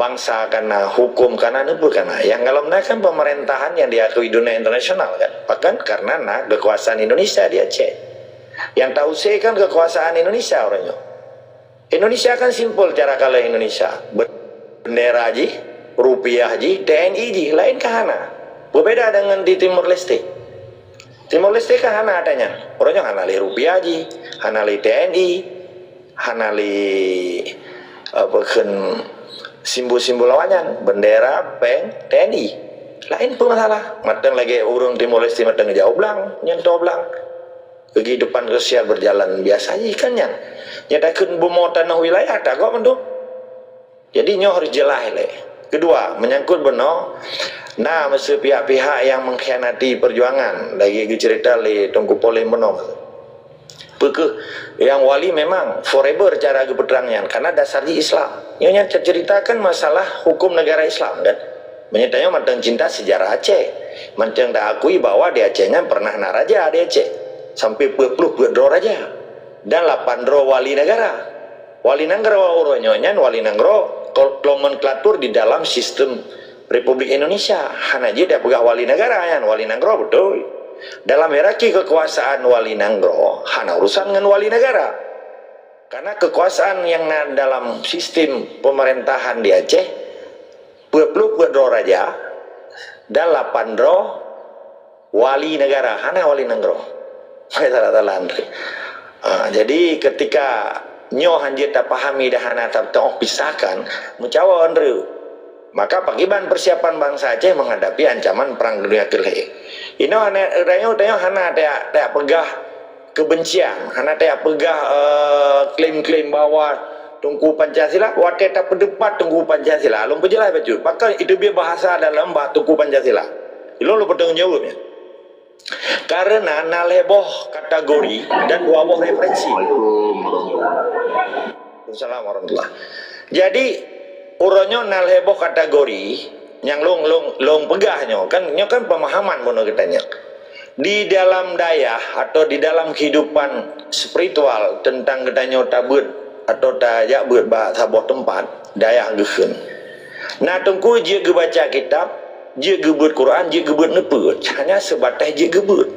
bangsa karena hukum karena itu karena yang kalau kan pemerintahan yang diakui dunia internasional kan bahkan karena kekuasaan Indonesia di Aceh yang tahu saya kan kekuasaan Indonesia orangnya. Indonesia kan simpel cara kalau Indonesia bendera ji rupiah ji TNI ji lain kahana berbeda dengan di Timor Leste. Timor Leste kan hana adanya orangnya hana li rupiah ji hana li TNI hana li bahkan simbol-simbol lawannya bendera peng TNI lain pun masalah matang lagi urung Timor Leste matang jauh belang nyentuh belang kehidupan sosial berjalan biasa aja kan nyan nyatakan bumau tanah wilayah tak kok mentu jadi nyo harus jelas le. Kedua menyangkut beno mesti pihak-pihak yang mengkhianati perjuangan lagi cerita le tunggu polim beno yang wali memang forever cara kepeterangnya karena dasarnya Islam. Nyonya ceritakan masalah hukum negara Islam kan. Menyatanya manteng cinta sejarah Aceh. Manteng dah akui bahwa di Acehnya pernah naraja di Aceh. Sampai 20 raja. Dan 8 wali negara. Wali negara uronyonya wali negara nomenklatur di dalam sistem Republik Indonesia. Hanya dia pegah wali negara ya, wali negara betul. Dalam hierarki kekuasaan wali nangro hana urusan dengan wali negara karena kekuasaan yang dalam sistem pemerintahan di Aceh 20 raja dan 8 wali negara hana wali nangro jadi ketika nyo hanjit tak pahami dah hana tak pisahkan mencawa Andrew maka pagiban persiapan bangsa Aceh menghadapi ancaman perang dunia kelih. Ini hana tak pegah kebencian, hana tak pegah klaim-klaim bahwa tunggu Pancasila, waktu tak berdebat tunggu Pancasila. Long penjelas baju. Maka itu dia bahasa dalam tunggu Pancasila. Lo bertanggung jawabnya. Karena naleboh kategori dan wabah referensi. Assalamualaikum warahmatullahi. Jadi uronyo nalheboh kategori yang long pegahnya kan pemahaman mono kitanya di dalam daya atau di dalam kehidupan spiritual tentang gedanya tabut atau tajak buat bahasa sebuah tempat daya gehen. Nah tungku je ge baca kitab, je ge buat Quran, je ge buat neput, hanya sebatas je ge buat.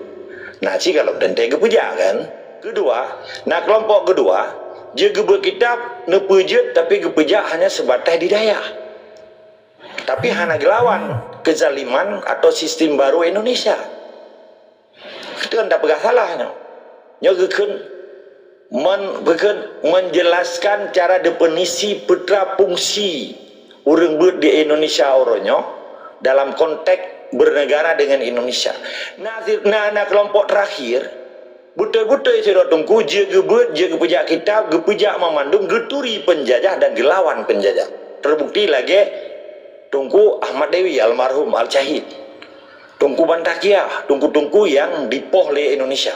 Nah si kalau tente ge puja kan. Kedua, nah kelompok kedua, je ge buat kitab nepu je tapi ge puja hanya sebatas di daya. Tapi hanya gelawan kezaliman atau sistem baru Indonesia. Itu kan tak pegah salahnya. Nyo geken menjelaskan cara definisi peta fungsi orang buat di Indonesia orangnya dalam konteks bernegara dengan Indonesia. Nah kelompok terakhir betul-betul saya tunggu je gebut je gepejak kitab gepejak memandung geturi penjajah dan gelawan penjajah. Terbukti lagi tunggu Ahmad Dewi almarhum Al-Syahid. Tungku Bantakiah, tungku-tungku yang dipoh oleh Indonesia.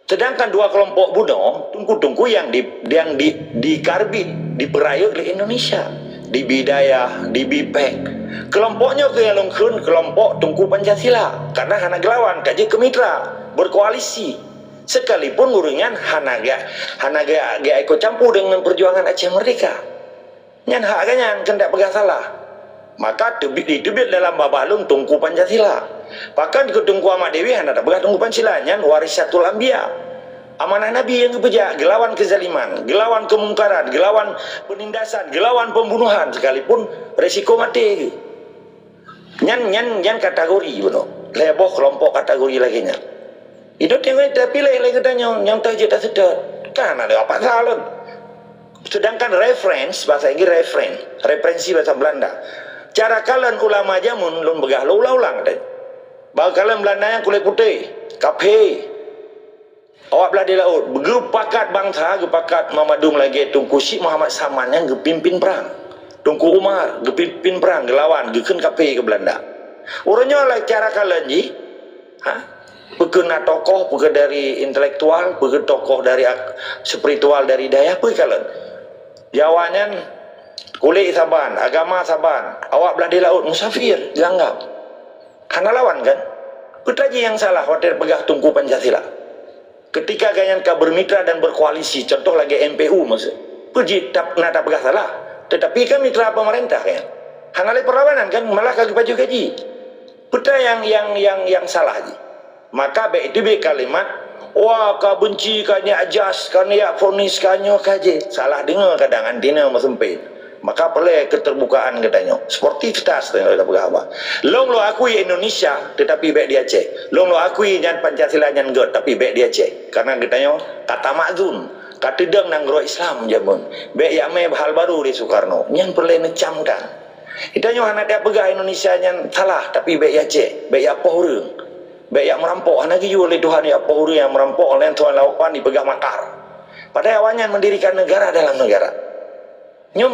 Sedangkan dua kelompok bunuh, tungku-tungku yang dikarbit, diperaya oleh Indonesia. Di Bidayah, di Bipek. Kelompoknya ke yang lengkun, kelompok tungku Pancasila. Karena hana gelawan, kaji kemitra, berkoalisi. Sekalipun uringan hana ikut campur dengan perjuangan Aceh Merdeka. Nyan hak kan tak pegang salah. Maka ditubit dalam babalung tungku Pancasila. Bahkan di tungku Ahmad Dewi anda tak belah tungku Pancasila nyan warisatul anbiya. Amanah Nabi yang kepejak, gelawan kezaliman, gelawan kemungkaran, gelawan penindasan, gelawan pembunuhan sekalipun resiko mati. Nyan kategori beno. Leboh kelompok kategori lagi nya. Itu yang kita pilih lagi katanya yang tak jadi sedar. Kan ada apa salah. Sedangkan bahasa Inggris referensi bahasa Belanda. Cara kalian ulama jamun lun begah lo ulang deh. Bahawa kalian Belanda yang kulit putih, kaphe. Awak belah di laut, gepakat bangsa, gepakat Mamadung lagi tungku Syekh Muhammad Saman yang gepimpin perang. Tungku Umar gepimpin perang, gelawan, geken kaphe ke Belanda. Orangnya lah cara kalian ji. Berkena tokoh, berkena dari intelektual, berkena tokoh dari spiritual dari daya, apa kalian? Jawabannya kulit saban, agama saban, awak belah di laut musafir, dianggap. Hana lawan kan? Putraji yang salah waktu pegang tungku Pancasila. Ketika ganyan ka bermitra dan berkoalisi, contoh lagi MPU maksud. Puji tak pegang salah. Tetapi kan mitra pemerintah kan. Hana le perlawanan kan malah kagak baju gaji. Putra yang salah ji. Maka baik itu kalimat wah ka benci kanya ajas kanya fonis kanyo kaje. Salah dengar kadang antina mesempit. Maka perlu keterbukaan katanya. Sportivitas kita berapa. Long lo akui Indonesia tetapi baik di Aceh. Long lo akui nyan Pancasila nyan god tapi baik di Aceh. Karena katanya kata makzun, kata deng nang roh Islam jamun. Baik yang hal baru di Soekarno. Nyan perlu necam kan. Itanya hana dia pegah Indonesia nyan salah tapi baik Aceh, baik apa orang. Baik yang merampok hana giyu oleh Tuhan ya apa orang yang merampok oleh Tuhan lawan dipegang makar. Padahal awalnya mendirikan negara dalam negara. Nyo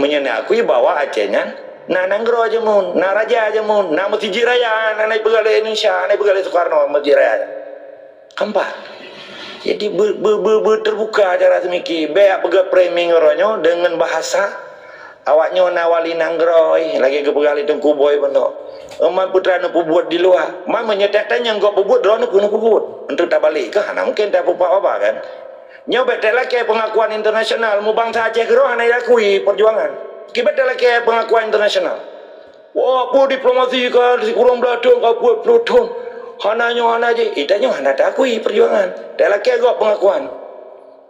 menyedakui bahwa Acehnya na nanggro aja mun, na raja aja mun, na Masjid Raya, na naik pegawai Indonesia, naik pegawai Soekarno Masjid Raya. Keempat. Jadi terbuka cara semiki. Beak pegawai framing orangnya dengan bahasa awaknya na wali nanggroi, lagi ke pegawai tengku boy beno. Eman putra nu buat di luar. Man menyedakkan yang kau buat drone nu buat. Untuk tak balik ke hana mungkin tak apa kan. Nyobet lagi pengakuan internasional mu bangsa Aceh kero hana diakui perjuangan. Kibet lagi pengakuan internasional. Wah, apa diplomasi kan si kurang beladong kau buat Pluton. Hana je. Itanya hana diakui perjuangan. Tak lagi agak pengakuan.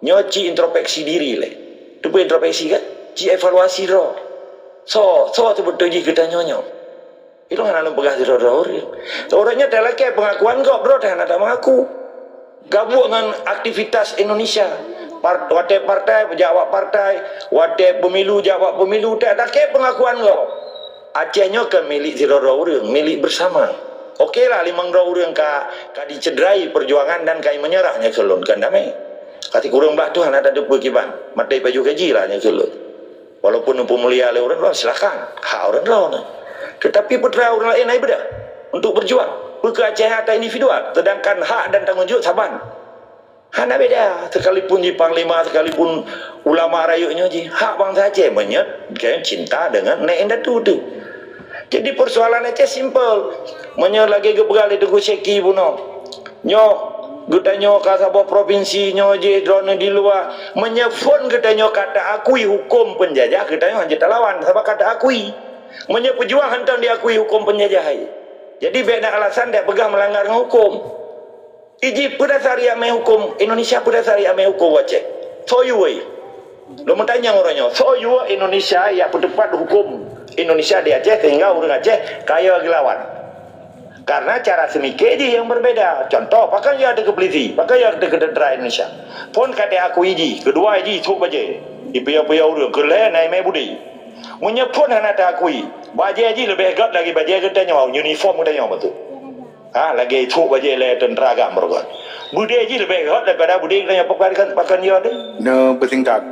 Nyoci introspeksi diri le. Tu pun introspeksi kan? Ci evaluasi ro. So sebetulnya kita nyonyo. Itu hana lu pegah siro orang. Orangnya tak lagi pengakuan kau bro dah hana tak mengaku. Gabung dengan aktivitas Indonesia. Partai jawab partai, wate pemilu jawab pemilu. Tak ada ke pengakuan kau. Acehnya ke milik zero orang, milik bersama. Okeylah 5 orang ka dicederai perjuangan dan kai menyerahnya kelon kan damai. Kati kurang belah Tuhan ada depu kiban. Matai baju gaji lah nya kelon. Walaupun pemulia oleh orang silakan. Hak orang lain. Tetapi putra orang lain ai beda untuk berjuang. Bukan Aceh atas individual, sedangkan hak dan tanggungjawab saban. Hana beda, sekalipun di panglima, sekalipun ulama rayunya ji, hak bangsa Aceh menyet cinta dengan nek datu tu. Jadi persoalan Aceh simple. Menyo lagi gebegal itu Syeki puno. Nyo getanyo ka sabah provinsi nyo je drone di luar. Menyefon getanyo kata akui hukum penjajah, getanyo hanya lawan sabab kata akui. Menyo pejuang hentang diakui hukum penjajah. Jadi beda alasan dia pegang melanggar hukum. Iji berdasari ame hukum Indonesia berdasari ame hukum Aceh. So you way. Lo bertanya orangnya, so you Indonesia ya pendapat hukum Indonesia di Aceh sehingga orang Aceh kaya gelawan. Karena cara semikir je yang berbeda. Contoh, pakai ya ada ke polisi, pakai ya ada ke tentera Indonesia. Pun kata aku iji, kedua iji cuk baje. Ipiya-piya orang keleh naik mai budi. Menyepun hana tak akui. Baje iji lebih hebat lagi baje katanya mau uniform katanya betul. Lagi cuk baje le tentera agam berkat. Budi iji lebih hebat daripada budi katanya pakai dia ada. No bersingkat.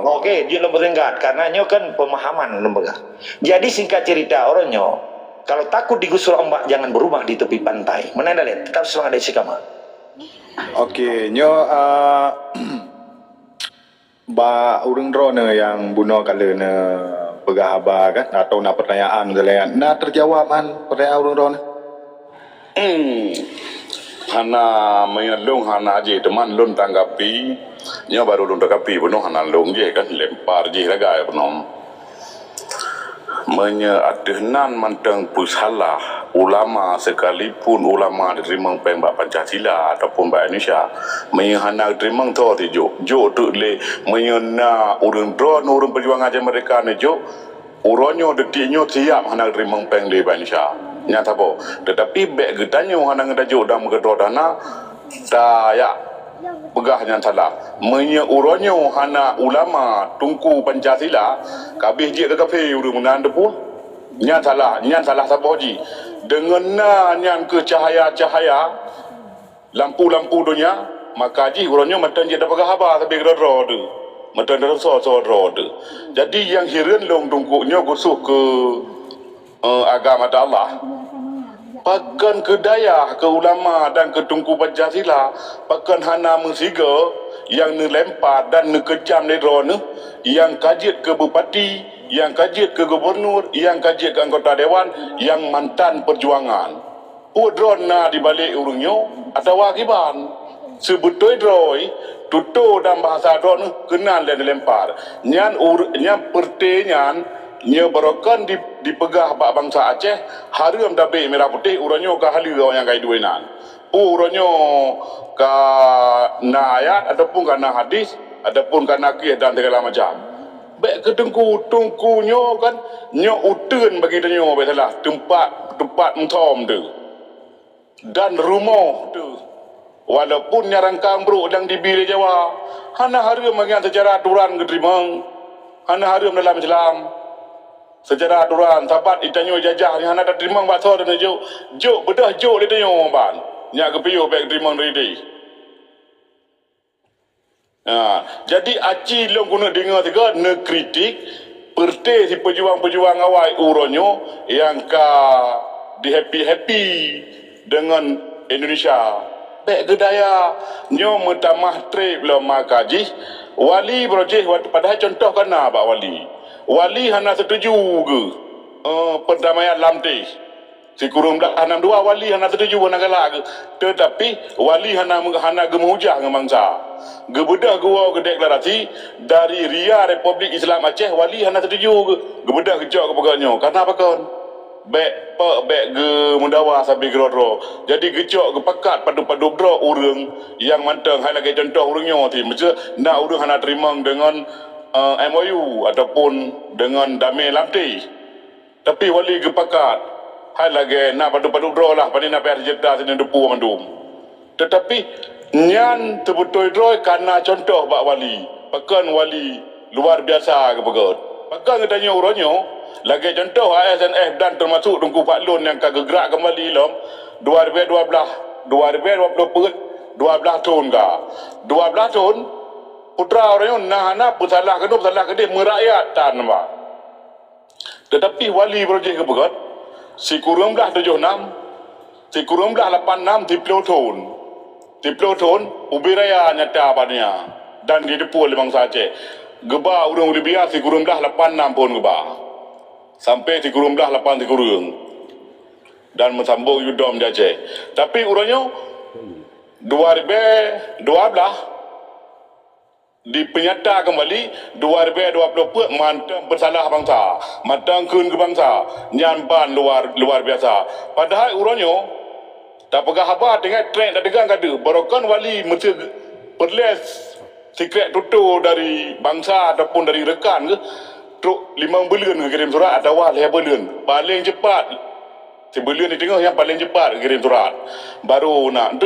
Okey, dia lebih singkat karena nyo kan pemahaman lembaga. Jadi singkat cerita orangnya, kalau takut digusur ombak jangan berumah di tepi pantai. Mana dah lihat? Tetap semangat dari sikama. Okey, nyo ba urang drone yang bunuh kala na pegah haba kan atau nak pertanyaan kalian. Nak terjawab kan pertanyaan urang drone. Hana mengelung hana je teman lun tanggapi. Nya baru lun tanggapi penuh hana lung je kan lempar je lagai penuh. Menyeadehnan manteng pusalah ulama sekalipun ulama diterima pembak Pancasila ataupun bahasa Indonesia menyehana terima tu jo tu le menyena urang drone urang perjuangan aja mereka ne jo uronyo detiknyo siap hana terima peng le bahasa Indonesia nyata po tetapi bek getanyo hana ngedajo dah megedro dana daya pegahnya salah menye uronyo hana ulama tungku Pancasila kabeh je ke kafe urang menan depu nyan salah saboji dengan nyan ke cahaya lampu-lampu dunia maka ji uronyo matan je dapat haba tapi gedro tu matan dalam so tu jadi yang hiren long tungkunya gusuh ke agama Allah pakan ke daya ke ulama dan ke tungku Pancasila pakan hana mensiga yang nelempar dan nekecam ni drone yang kajiat ke bupati yang kajiat ke gubernur yang kajiat ke anggota dewan yang mantan perjuangan drone na di balik urungnya atau wakiban sebetul drone tutur dan bahasa drone kenal dan dilempar nyan pertenyan nya barokan dipegah bak bangsa Aceh harum dabe merah putih uranyo ka halu yang kai duinan uranyo ka na ayat ataupun kana hadis ataupun kana kisah dan segala macam bek tungkunyo kan nyo uteun bagi denyo besalah tempat mentom tu dan rumah tu walaupun nyarangkang bro dan di bilik Jawa hana harum bagi sejarah aturan keterimang hana harum dalam Islam sejarah aturan sahabat itanyo jajah ni hana terima bakso dan jo bedah jo dia tanyo ban nyak kepiyo baik terima ridi jadi aci long guna dengar juga ne kritik perte si pejuang-pejuang awai uronyo yang ka di happy dengan Indonesia baik gedaya nyo mutamah trip lo makaji wali brojeh padahal contoh kana bak wali hana setuju ke perdamaian lamte si kurung dah 62 wali hana setuju negara ke tetapi wali hana gemujah dengan bangsa gebedah gua ke deklarasi dari Ria Republik Islam Aceh wali hana setuju ke gebedah kecok ke pegangnya karena apa kan bek ge mendawa sampai gerodro jadi kecok ke pekat padu bro urang yang manteng hai lagi contoh urangnya ti macam nak urang hana terima dengan MOU ataupun dengan damai lamti tapi wali kepakat hai lagi nak padu draw lah pani nak payah jeda sini depu mandum tetapi nyan terbetul draw karena contoh bak wali pakan wali luar biasa ke pegot pakan katanya uronyo lagi contoh ASNF dan termasuk Tungku Pak Lun yang kagak kembali lom 2012 12 tahun ka 12 tahun putra orang nak bersalah ke dia merakyat tanpa tetapi wali projek ke pegat si kurang belah 76 si kurang belah 86 di peloton ubiraya nyata padanya dan di depu oleh bangsa Aceh geba urang ulibia si kurang belah 86 pun geba sampai 13 8 kurung dan mensambung yudom di Aceh. Tapi urangnya 2012 dipenyata kembali 2020 mantang bersalah bangsa, mantang kun ke bangsa, nyanban luar biasa. Padahal urangnya tak pegah apa dengan trend tak degang kada. Barokan wali mesti perles secret tutur dari bangsa ataupun dari rekan ke truk 5 bulan kirim surat atau 5 bulan. Paling cepat sebulan ni tengok yang paling cepat kirim surat. Baru nak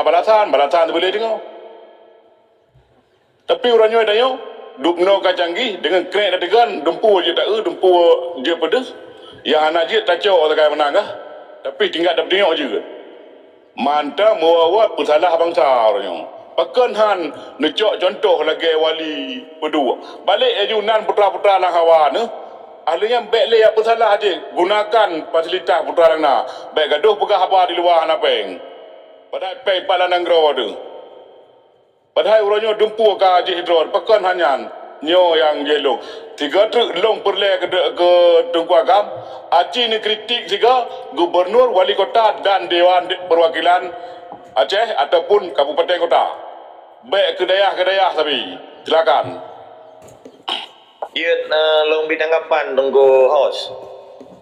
balasan tu boleh tengok. Tapi orangnya tanya dukno kacanggih dengan kena dah degan dempu je tak dempu je pedes. Yang anak je tak cok tak menang kah? Tapi tinggal dah tengok je ke. Mantap mewawat bersalah bangsa orangnya. Pakan han necok contoh lagi wali berdua. Balik ajunan putra-putra lang hawa ni. Ahlinya baik le apa salah je. Gunakan fasilitas putra lang na. Baik gaduh pegah apa di luar napeng. Padahal peng pala nanggro tu. Padahal orangnya dumpu ke Haji Hidron. Pakan hanyan. Nyo yang yellow. 3 truk long perle ke Tunku Agam. Aceh ni kritik juga gubernur, wali kota dan Dewan Perwakilan Aceh ataupun kabupaten kota. Baik ke dayah tapi silakan. Ya, long ditanggapan tunggu host.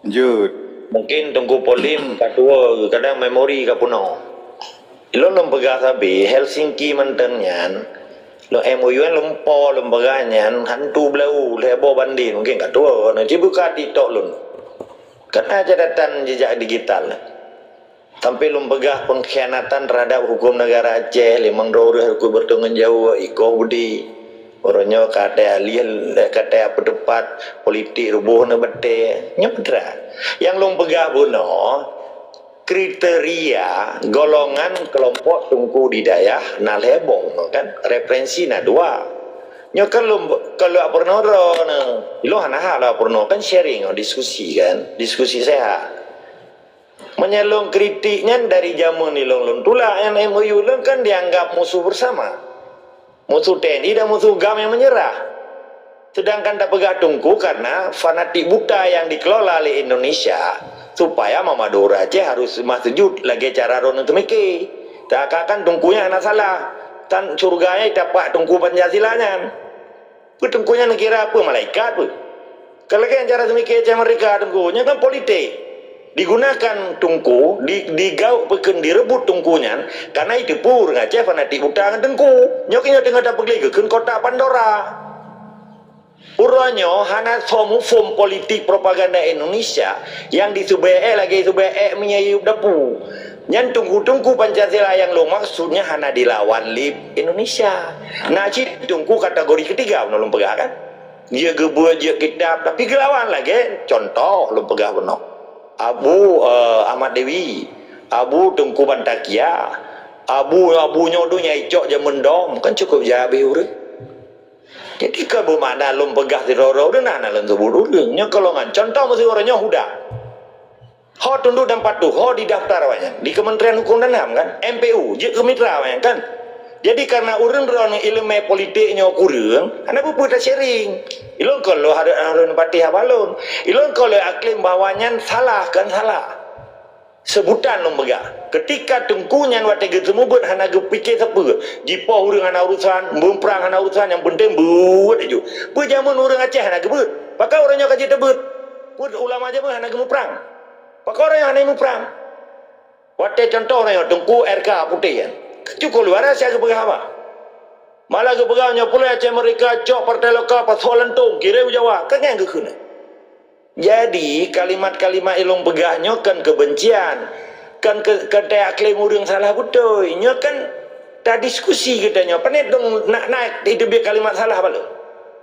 Jut. Mungkin tunggu polim katua kadang memori kapuno. Ilo lembaga sabi Helsinki mantannya lo MOU lempo lembaganya hantu belau lebo banding mungkin katua nanti buka TikTok lun. Karena catatan jejak digital. Sampai lembaga pengkhianatan terhadap hukum negara Aceh, limang dorah hukum bertanggung jawab, Iko Budi, orangnya kata ahli, kata pendapat politik rubuh na bete, nyepedra. Yang lembaga buno kriteria golongan kelompok tungku di dayah na lebong kan referensi na dua. Nyo kalau pernah na, ilo hana lah pernah kan sharing diskusi kan, diskusi sehat. Menyelong kritiknya dari zaman ilong tula yang MOU kan dianggap musuh bersama, musuh TNI dan musuh GAM yang menyerah. Sedangkan tak pegah tungku karena fanatik buta yang dikelola oleh Indonesia supaya Mamadura Aceh harus masjud lagi cara ron untuk mikir. Tak akan tungkunya anak salah, tan surganya dapat tungku Pancasilanya. Tungkunya nak kira apa malaikat pun. Kalau yang cara mikir Aceh mereka tungkunya kan politik. Digunakan tungku, digauk peken direbut tungkunya karena itu pur ngaceh fanatik buta dengan tungku. Nyokinya tengah dapat pergi ke kota Pandora. Uranyo hana form politik propaganda Indonesia yang disubee lagi subee menyayup dapu. Yang tungku Pancasila yang lo maksudnya hana dilawan lip Indonesia. Nah tungku kategori ketiga belum pegah kan? Dia gebuat dia kitab tapi gelawan lagi. Contoh lo pegah benar. Abu Ahmad Dewi, Abu Tengku Bantakia, Abu nyodonya icok je mendom kan cukup jabi urang. Jadi kalau mana lom pegah di roro dan ana lom sebut urang. Nya kalau ngan contoh mesti orangnya huda. Ho tunduk dan patuh, ho didaftar awaknya di Kementerian Hukum dan HAM kan, MPU, je kemitra awaknya kan. Jadi karena urang rono ilmu politiknya kurang, ana puputa sharing. Ilon kalau harun patih abalon. Ilon kalau aklim bawanya salah kan salah. Sebutan lembaga. Ketika tengkunya wate semubut hana gepikir siapa. Jipo urang hana urusan, memperang hana urusan yang penting buat aja. Pu jamun urang Aceh hana gebut. Pakai orangnya kaji tebut. Pu ulama aja pun hana gemperang. Pakai orang yang hana memperang. Wate contoh orang tengku RK putih kan. Cukup luar saya ke apa? Malah ke pegawainya pula Aceh mereka cok partai lokal pasolan tung kira Jawa kan yang kena. Jadi kalimat-kalimat ilung pegahnya kan kebencian kan kata klaim urang salah betul nya kan tak diskusi katanya panet dong nak naik itu biar kalimat salah balu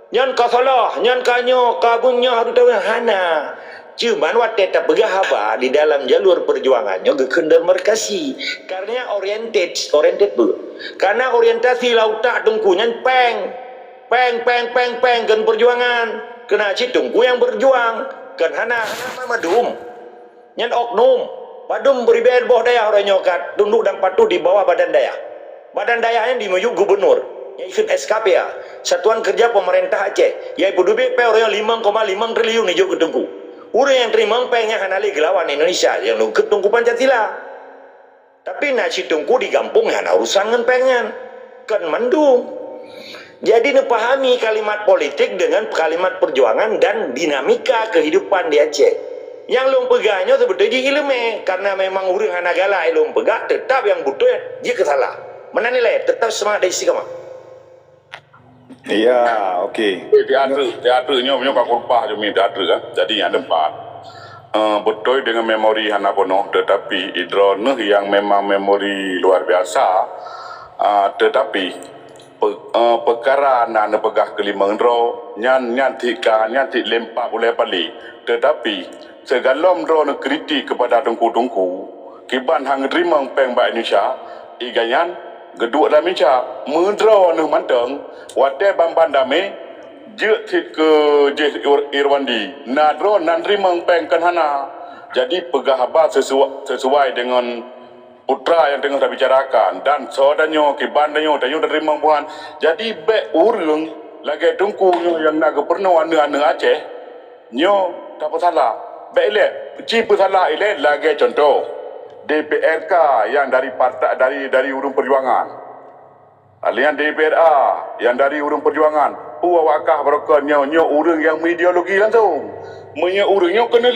nyan ka salah nyan kanyo kabunnya harus tahu hana. Cuman waktu tak pegah apa di dalam jalur perjuangannya gekendar merkasi karena oriented bu. Karena orientasi lautak tungkunya peng kan perjuangan kena citungku yang berjuang kan hana madum nyan oknum padum beribad boh daya orang nyokat tunduk dan patuh di bawah badan daya yang dimujuk gubernur yang ikut SKP ya, Satuan Kerja Pemerintah Aceh, yang penduduk orang yang 5,5 triliun hijau ketungku. Orang yang terima pengnya hanali gelawan Indonesia yang lu ketungku Pancasila. Tapi nak si tungku di kampung hana urusan dengan pengen kan mendung. Jadi nepahami kalimat politik dengan kalimat perjuangan dan dinamika kehidupan di Aceh. Yang lu pegahnya sebetulnya ilmu, karena memang orang hana galak lu pegah, tetap yang butuh dia kesalah. Mana nilai tetap semangat dari istiqamah. Ya, okey. Teaternya punya kak kurpah je teater kan. Jadi yang tempat betul dengan memori hana penuh, tetapi idrone yang memang memori luar biasa. Tetapi perkara nak pegah kelima ndro nyan tik lempak boleh balik. Tetapi segalom ndro nak kritik kepada tungku-tungku kiban hang terima peng ba Indonesia iganyan geduk dalam meja mendro nu manteng wate bamban dame je tik ke je Irwandi nadro nan terima peng kan hana. Jadi pegah apa sesuai dengan putra yang tengah bicarakan dan saudaranya kibandanyo tanyo terima puan. Jadi be urang lagi tungku yang nak pernah ane Aceh nyo tak salah. Be ile ci salah ile lagi contoh DPRK yang dari partai dari urung perjuangan. Alian DPRA yang dari urung perjuangan. Puawakah berokonnya nyo urang yang ideologi langsung. Menye urangnya kena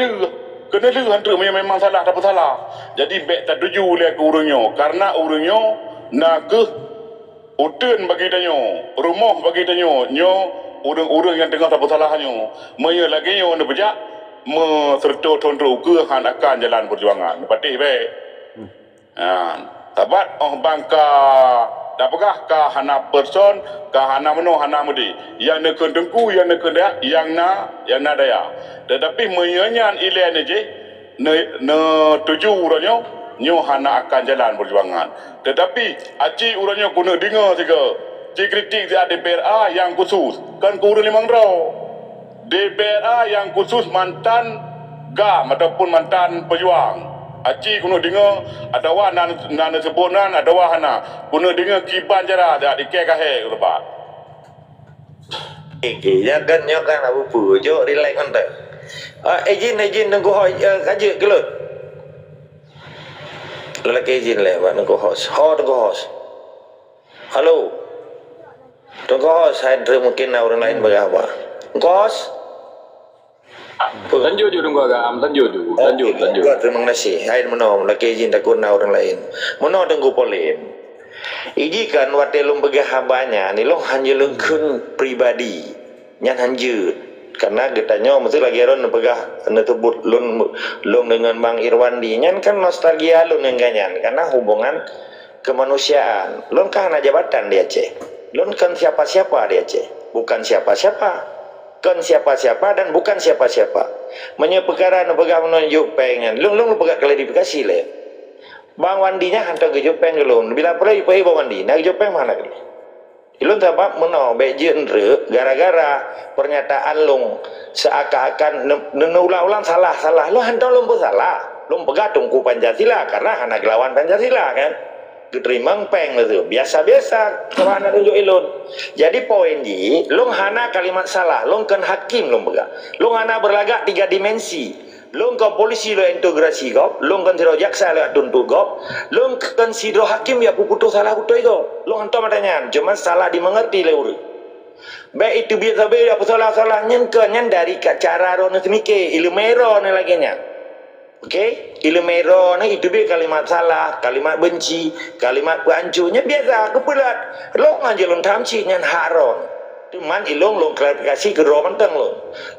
hantar memang salah tak salah. Jadi baik tak tuju oleh ke urangnya karena urangnya nak ke hotel bagi tanyo, rumah bagi tanyo, nyo urang-urang yang tengah tak salahnya. Menye lagi nyo nak bejak serta tondro ke han akan jalan perjuangan. Patih baik. Tabat bangka dapakah ka hana person ka hana meno hana mudi yang nak tengku yang nak yang na daya. Tetapi menyanyan ilen je ne tuju urangnya nyo hana akan jalan perjuangan. Tetapi aci urangnya guna dengar juga ci kritik di DPRA yang khusus kan kurang limang draw. DPRA yang khusus mantan GAM ataupun mantan pejuang. Aci guna dengar ada wa nan sebunan ada wa hana guna dengar kiban jara dak dikekahe lebat. Jangan nyokan apa jo relax anda. Izin tunggu kaji kelut. Lelaki izin lewat tunggu host. Tunggu host. Halo. Tunggu host, saya mungkin orang lain berapa. Tunggu host. Lanjut tunggu agak lanjut. Terima kasih. Hai menom lelaki izin takut orang lain. Menom tunggu polim. Iji kan watelung begahabanya ni long hanjelung kun pribadi nyan hanjut karena getanya mesti lagi ron pegah netebut long dengan Bang Irwandi nyan kan nostalgia long yang ganyan karena hubungan kemanusiaan long kan jabatan di Aceh long kan siapa-siapa di Aceh bukan siapa-siapa kan siapa-siapa dan bukan siapa-siapa menye perkara pegah menunjuk pengen long pegah klarifikasi le Bang Wandinya hantar ke Jepang dulu. Bila perlu ipai Bang Wandi, nak Jepang mana dulu? Ilun sebab meno bejen gara-gara pernyataan long seakan-akan ulang-ulang salah. Lo hantar lo salah. Lo pegat tungku Pancasila karena anak lawan Pancasila kan. Keterima peng itu biasa-biasa kalau anak tunjuk ilun. Jadi poin ji, lo hana kalimat salah, lo kan hakim lo pegat. Lo hana berlagak 3 dimensi. Long kan polisi lo integrasi kau, long kan sidro jaksa lo tuntut kau, long kan sidro hakim ya putus salah putus itu, long hantar matanya, cuma salah dimengerti le uru. Baik itu biasa biasa apa salah nyen dari cara ron semike ilmero ni lagi nya, okay? Ilmero ni itu biasa kalimat salah, kalimat benci, kalimat pehancurnya biasa kepelat, long aja long tamci nyen haron. Cuman long klarifikasi ke dua menteng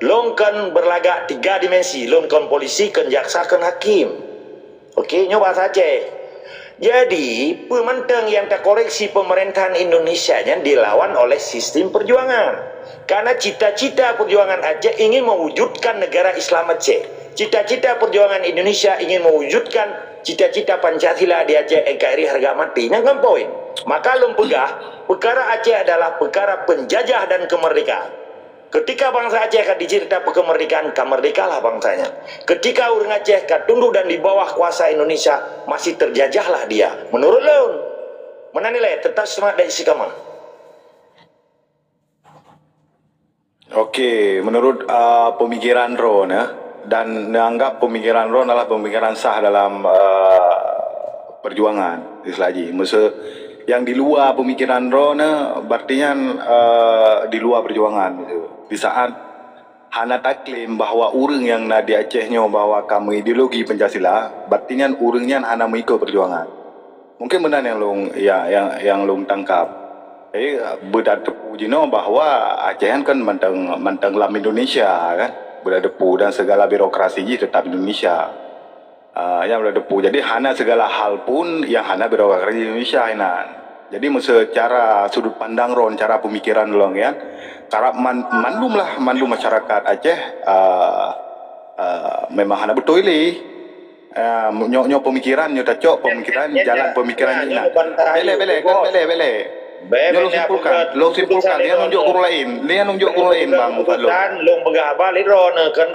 long kan berlagak 3 dimensi long kan polisi kan jaksa kan hakim okey nyoba saja jadi pementeng yang terkoreksi pemerintahan Indonesia nya dilawan oleh sistem perjuangan karena cita-cita perjuangan Aceh ingin mewujudkan negara Islam Aceh cita-cita perjuangan Indonesia ingin mewujudkan cita-cita Pancasila di Aceh NKRI harga mati yang kan poin maka long pegah perkara Aceh adalah perkara penjajah dan kemerdekaan. Ketika bangsa Aceh akan dicerita kemerdekaan, kemerdekalah bangsanya. Ketika orang Aceh akan tunduk dan di bawah kuasa Indonesia, masih terjajahlah dia. Menurut lo, mana nilai? Tetap semangat dari istiqamah. Okey, menurut pemikiran Ron dan menganggap pemikiran Ron adalah pemikiran sah dalam perjuangan Islaji. Masa yang di luar pemikiran Ron berartinya di luar perjuangan. Di saat hana tak klaim bahawa orang yang nak di Acehnya bahawa kamu ideologi Pancasila, berartinya orangnya hana mengikut perjuangan. Mungkin benar yang long tangkap. Berdepu jino bahawa Aceh kan mentang lam Indonesia kan, berdepu dan segala birokrasi ji tetap Indonesia. Yang berdepu. Jadi hana segala hal pun yang hana birokrasi Indonesia inan. Jadi secara sudut pandang Ron, cara pemikiran long ya, cara mandum masyarakat Aceh memang hana betul ini. Nyo pemikiran nyo tacok pemikiran jalan pemikiran ini. Bele. Lo simpulkan dia nunjuk guru lain. Dia nunjuk guru lain bang. Long pegah balik Ron kan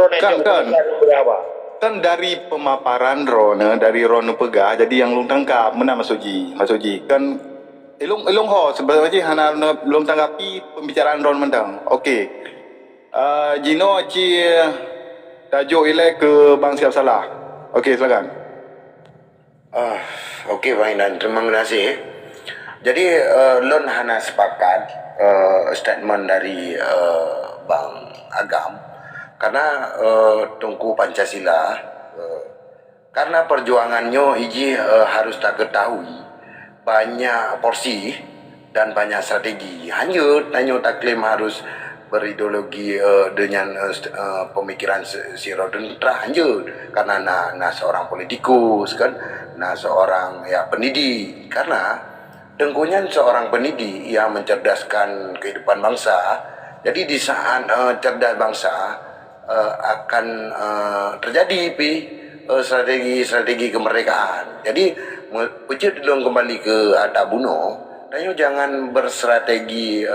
kan dari pemaparan Ron dari Ron pegah jadi yang long tangkap mana Masoji kan ilung ho sebenarnya hana long tanggapi pembicaraan Ron mentang. Okey. Jino ci tajuk ile ke Bang Siap Salah. Okey silakan. Okey Bang Indan, terima kasih. Jadi Lon hana sepakat statement dari Bang Agam karena Tunku Pancasila karena perjuangannya iji harus tak ketahui banyak porsi dan banyak strategi. Hanya tak klaim harus berideologi dengan pemikiran si Roden hanya karena na seorang politikus kan, na seorang pendidik karena Tengkunya seorang pendidik yang mencerdaskan kehidupan bangsa. Jadi di saat cerdas bangsa akan terjadi strategi kemerdekaan. Jadi wujud dulu kembali ke Atak Buno, dan jangan berstrategi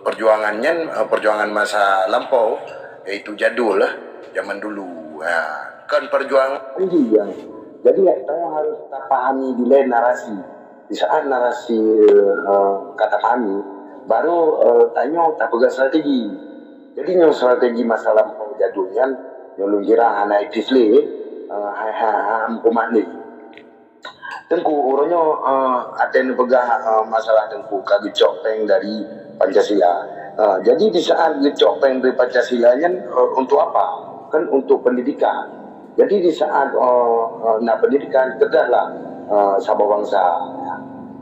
perjuangan masa lampau, yaitu jadul zaman dulu. Kan perjuangan yang jadi saya harus pahami nilai narasi. Di saat narasi kata kami, baru tanya tak pegang strategi. Jadi yang strategi masa lampau jadulnya, yang kira hana itisle, ampuman ni. Tengku orangnya ada yang pegang masalah tengku kaki copeng dari Pancasila. Jadi di saat copeng dari Pancasila untuk apa? Kan untuk pendidikan. Jadi di saat nak pendidikan tegaklah sabah bangsa.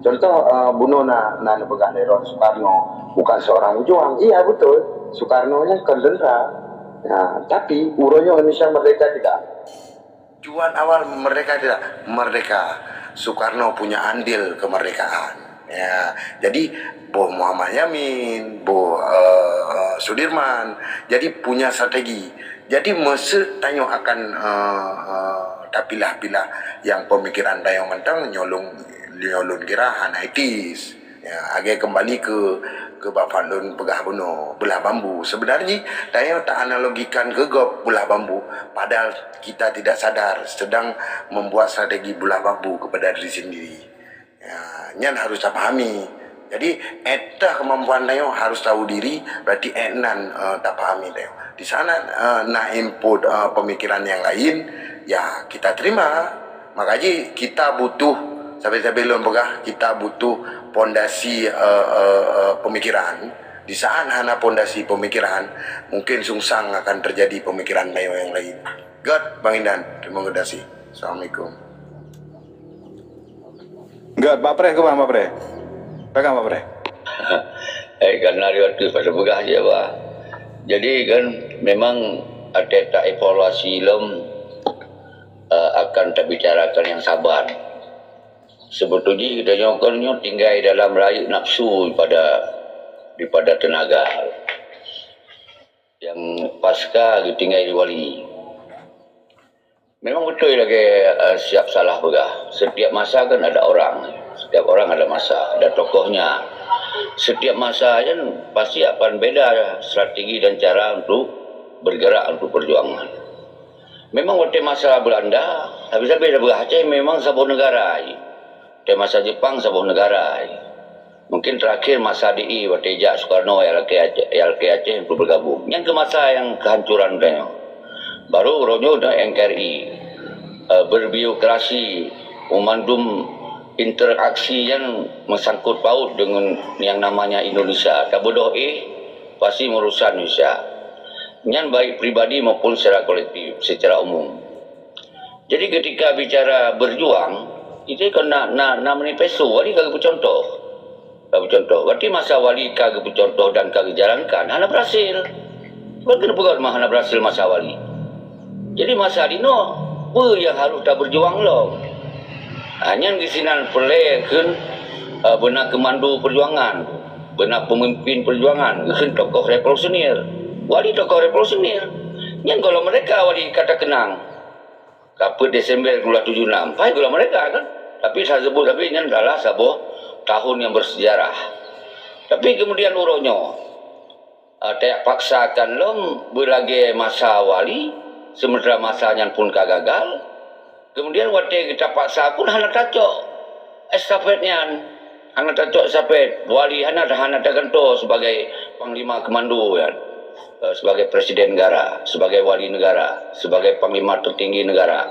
Contoh bunuh nak pegang Ron Soekarno bukan seorang juang. Iya betul. Soekarno-nya kandendra. Tapi urusnya Indonesia merdeka tidak. Tujuan awal mereka tidak merdeka. Soekarno punya andil kemerdekaan. Ya, jadi Bo Muhammad Yamin, Bo Sudirman, jadi punya strategi. Jadi mesti tanya akan pilah-pilah yang pemikiran dayang mentang nyolong kira hanaitis. Ya, agak kembali ke Bapak Lun Pegah Buno, belah bambu. Sebenarnya dayang tak analogikan ke belah bambu, padahal kita tidak sadar sedang membuat strategi belah bambu kepada diri sendiri. Ya, nyan harus pahami. Jadi eta kemampuan dayang harus tahu diri, berarti enan tak pahami dayang. Di sana nak input pemikiran yang lain, ya kita terima. Makanya kita butuh sampai belum pegah, kita butuh pondasi pemikiran. Di saat hana pondasi pemikiran, mungkin sungsang akan terjadi pemikiran yang lain. God, Bang Indan, terima kasih. Assalamualaikum. God, Pak Pre ke Bang Pak Pre? Pegang Pak Pre. Karena waktu pada pegah je Pak. Jadi kan memang ada tak evaluasi akan tak bicarakan yang sabar. Sebetulnya kita nyokornya tinggal dalam rayu nafsu daripada tenaga. Yang pasca tinggal di wali. Memang betul lagi siap salah pegah. Setiap masa kan ada orang. Setiap orang ada masa, ada tokohnya. Setiap masa kan pasti akan beda strategi dan cara untuk bergerak untuk perjuangan. Memang waktu masa Belanda, habis-habis dah Aceh memang sebuah negara. Waktu masa Jepang sebuah negara. Mungkin terakhir masa DI Watejak Soekarno LK Aceh untuk bergabung. Yang ke masa yang kehancuran tanya. Baru Ronyo dan NKRI berbiokrasi memandum interaksi yang mesangkut paut dengan yang namanya Indonesia. Tak bodoh pasti merusak Indonesia. Yang baik pribadi maupun secara kolektif, secara umum. Jadi ketika bicara berjuang, itu kan nak manifesto, wali kagak bercontoh. Berarti masa wali kagak bercontoh dan kagak jalankan, hana berhasil. Kenapa mah hana berhasil masa wali? Jadi masa Dino, apa yang harus tak berjuang lo? Hanya kisinan perlekan benar kemandu perjuangan, benar pemimpin perjuangan, kesin tokoh revolusioner. Wali tokoh revolusioner. Yang kalau mereka wali kata kenang, kaput Desember 76, baik kalau mereka kan. Tapi saya sebut tapi ini adalah sebuah tahun yang bersejarah. Tapi kemudian uronyo tak paksakan lom berlagi masa wali, sementara masanya pun gagal. Kemudian waktu kita paksa pun hana tacok estafetnya, hana tacok estafet wali hana tergantung sebagai panglima komando ya, sebagai presiden negara, sebagai wali negara, sebagai panglima tertinggi negara.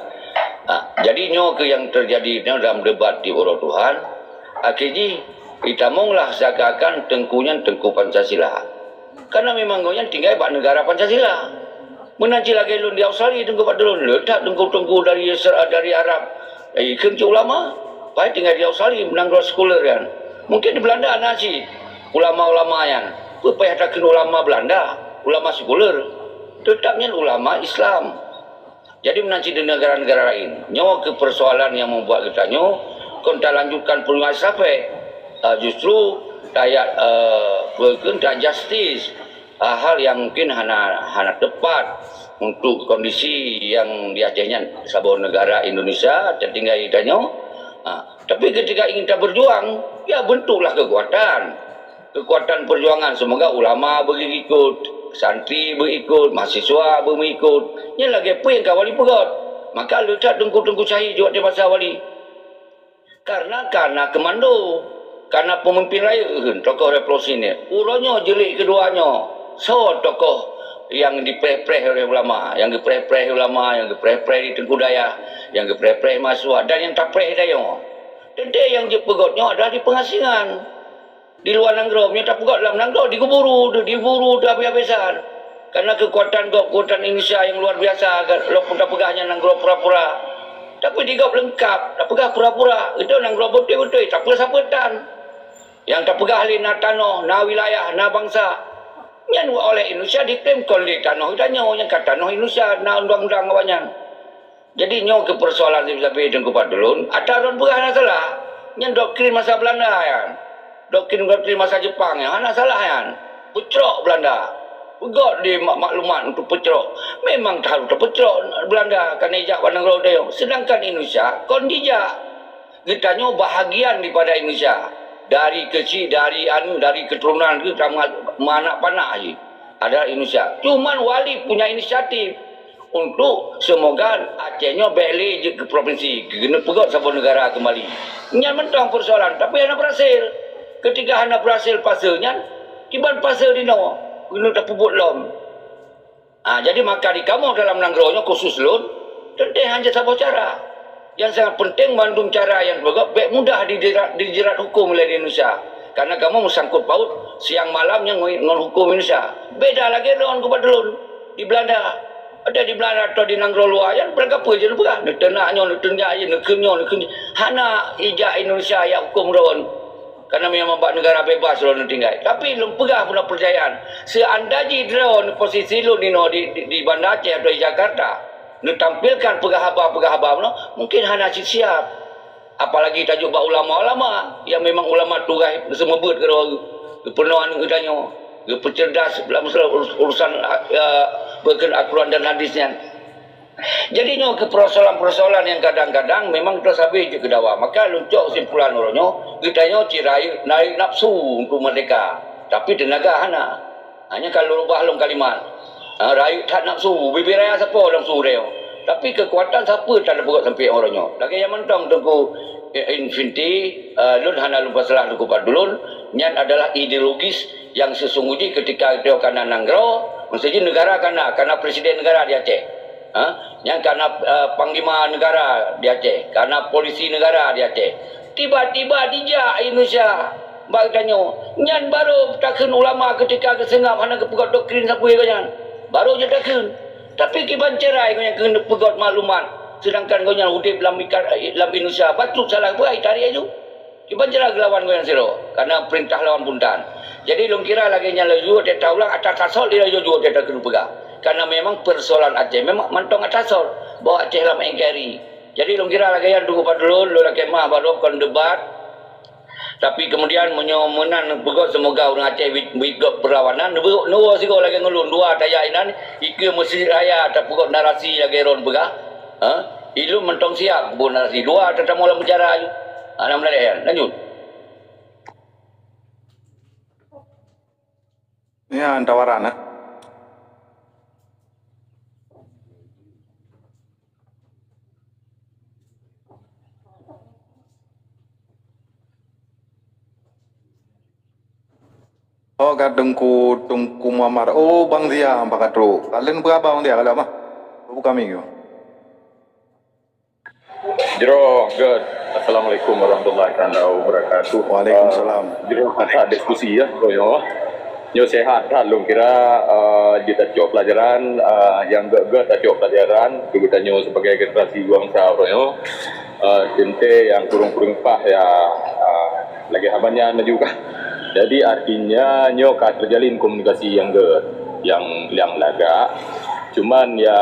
Jadi nyo ke yang terjadi dalam debat di Oro Tuhan, akhirnya kita maulah seakan tengkunya tengku Pancasila. Karena memang gonya tinggal pak negara Pancasila. Menanci lagi lun di Australia tengku pak dulu letak tengku dari Arab. Kerja ulama, baik tinggal di Australia menang scholar kan. Mungkin di Belanda nasi ulama-ulama yang payah tak ulama Belanda, ulama sekuler. Tetapnya ulama Islam. Jadi menanci di negara-negara lain. Nyawa ke persoalan yang membuat kita nyawa kita lanjutkan perjuangan sampai justru daya tak justice hal yang mungkin hana tepat untuk kondisi yang di Acehnya sebuah negara Indonesia tertinggal idanya. Tapi ketika ingin kita berjuang, ya bentuklah kekuatan perjuangan. Semoga ulama berikut, santri berikut, mahasiswa berikut. Yang lagi apa yang kawali pegot, maka letak tengku-tengku cahaya juga di masa wali. Karena komando, karena pemimpin lain, tokoh revolusi ini, uronyo jelik keduanya. So tokoh yang dipreh-preh oleh ulama, yang dipreh-preh ulama, yang dipreh-preh di Tengku Daya, yang dipreh-preh mahasiswa, dan yang tak preh daya. Tentu yang pegotnya adalah di pengasingan. Di luar Nanggro, yang tak pegot dalam Nanggro, diburu dah habis-habisan. Karena kekuatan Indonesia yang luar biasa, walaupun tak pegahnya Nanggro pura-pura. Tapi digap lengkap, tak pegah pura-pura. Itu Nanggro betul-betul, tak pegah sapetan. Yang tak pegah ahli na tanah, na wilayah, na bangsa. Yang oleh Indonesia diklaim kolek tanah. Kita nyawa yang kata tanah Indonesia, na undang-undang kawannya. Jadi nyawa ke persoalan sampai dan kupat dulu. Ada orang pegah na salah. Yang doktrin masa Belanda ya. Doktrin masa Jepang ya. Hana salah ya. Pucrok Belanda. Pegot di maklumat untuk pecerok. Memang harus terpecerok Belanda kan ejak pandang rodeo. Sedangkan Indonesia kondijak. Kita nyo bahagian daripada Indonesia. Dari kecil, dari keturunan kita mana panak aja. Ada Indonesia. Cuman wali punya inisiatif untuk semoga Acehnya balik je ke provinsi. Kena pegot sebuah negara kembali. Nyan mentang persoalan tapi hana berhasil. Ketika hana berhasil pasirnya, kiban pasir di no. Guna tak puput lom. Jadi maka di kamu dalam Nanggro khusus lon, tentu hanya satu cara. Yang sangat penting mandum cara yang baik mudah dijerat hukum oleh Indonesia. Karena kamu sangkut paut siang malam yang hukum Indonesia. Beda lagi dengan kepada lon di Belanda. Ada di Belanda atau di Nanggro luar yang berapa je lupa. Tenaknya, nekenya. Hana ijak Indonesia yang hukum ron. Karena memang negara bebas lo tinggal. Tapi lu pegah pula percayaan. Seandainya drone posisi lu di Banda Aceh atau di Jakarta, lu tampilkan pegah haba lo, mungkin hana siap. Apalagi tajuk ulama-ulama yang memang ulama tugas semua buat kepenuhan udahnya, kecerdas dalam urusan Al-Quran dan hadisnya. Jadi ke persoalan-persoalan yang kadang-kadang memang kita sampai je ke dawa. Maka luncok simpulan orangnya, kita cirai naik nafsu untuk merdeka. Tapi tenaga hana. Hanya kalau rubah long kalimat. Rayu tak nafsu, bibir raya siapa nafsu dia. Tapi kekuatan siapa tak ada buat sampai orangnya. Lagi yang mentang tengku infinity lun hana lun pasalah lu kupadulun nyan adalah ideologis yang sesungguhnya ketika dia kana nanggro maksudnya negara kana presiden negara di Aceh. Yang karena panglima negara di Aceh, karena polisi negara di Aceh. Tiba-tiba dijak Indonesia. Bak tanya, nyan baru takkan ulama ketika kesengap hana kepegat doktrin sapu kan. Baru je takkan. Tapi kiban cerai kau yang kena pegat maklumat. Sedangkan kau yang hudip dalam Indonesia, patut salah buat tarik aja. Kiban cerai lawan kau yang siro. Karena perintah lawan puntan. Jadi long kira lagi yang laju dia tahu lah atas asal dia laju dia tak kena pegang. Karena memang persoalan Aceh memang mantong atas asal. Bawa Aceh lama engkari. Jadi long kira lagi yang tunggu padulun, lu lagi mah baru kon debat. Tapi kemudian menyomenan begot semoga orang Aceh begot perlawanan. Nuwa sih kau lagi ngelun dua daya inan. Iku mesti raya tak begot narasi lagi ron begah. Ilu mentong siap bu narasi dua tetap mula bicara ayu. Anak melayan lanjut. Ya, tawaran ah. Oh, tungku Muhammad. Oh, Bang Zia, Pak Katro. Kalian berapa Bang Zia kalau mah? Bukan minggu. Jero, good. Assalamualaikum warahmatullahi wabarakatuh. Waalaikumsalam. Jero, ada diskusi ya, Yo sehat dah, lung kira kita cok pelajaran yang gak tak cok pelajaran, kita nyo sebagai generasi bangsa yo. Gente yang kurung-kurung pah ya lagi habannya juga. Jadi artinya nyo kan terjalin komunikasi yang laga. Cuman ya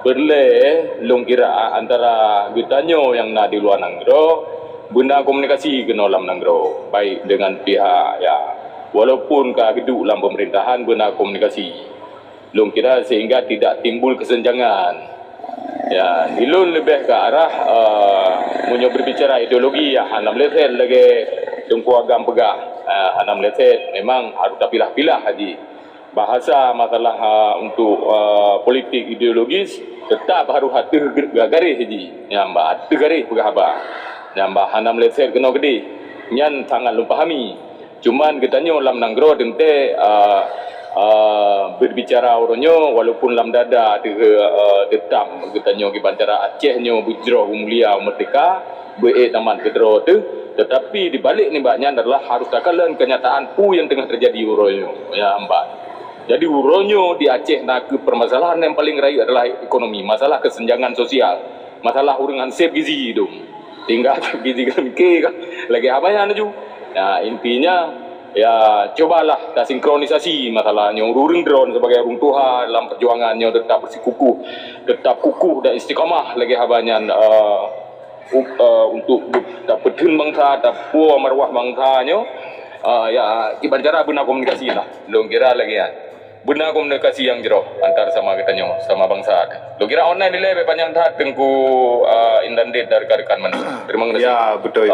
boleh lung kira antara kita nyo yang nak di luar nanggro, benda komunikasi ke dalam nanggro, baik dengan pihak ya. Walaupun kedua dalam pemerintahan benar komunikasi, belum kira sehingga tidak timbul kesenjangan. Ya, ilun lebih ke arah menyoba berbicara ideologi ya, hanam leset lagi tungku agam pegah, hanam leset memang harus pilah-pilah haji. Bahasa masalah untuk politik ideologis tetap harus hati garis haji. Yang mbak hati garis pegah abah. Yang mbak hanam leset kena gede, nyan sangat lumpahami. Cuman katanya dalam nanggro dente berbicara orangnya walaupun dalam dada tetap katanya bicara Acehnya bujroh mulia merdeka taman kedro tu, tetapi dibalik ni mbaknya adalah harus takalan kenyataan yang tengah terjadi orangnya ya mbak. Jadi orangnya di Aceh nak permasalahan yang paling raya adalah ekonomi, masalah kesenjangan sosial, masalah urusan sep gizi dong. Tinggal gizi kan ke lagi apa yang anu. Ya, intinya ya cobalah kita sinkronisasi masalahnya urung drone sebagai orang tua dalam perjuangannya tetap bersikukuh, tetap kukuh dan istiqamah lagi habanyan untuk tak pedun bangsa, tak puas marwah bangsanya. Ya ibarat cara benar komunikasi lah. Lo kira lagi ya. Benar komunikasi yang jero antar sama katanya sama bangsa. Lo kira online nilai panjang dah tengku indan dari rekan-rekan mana. Terima kasih. Ya betul.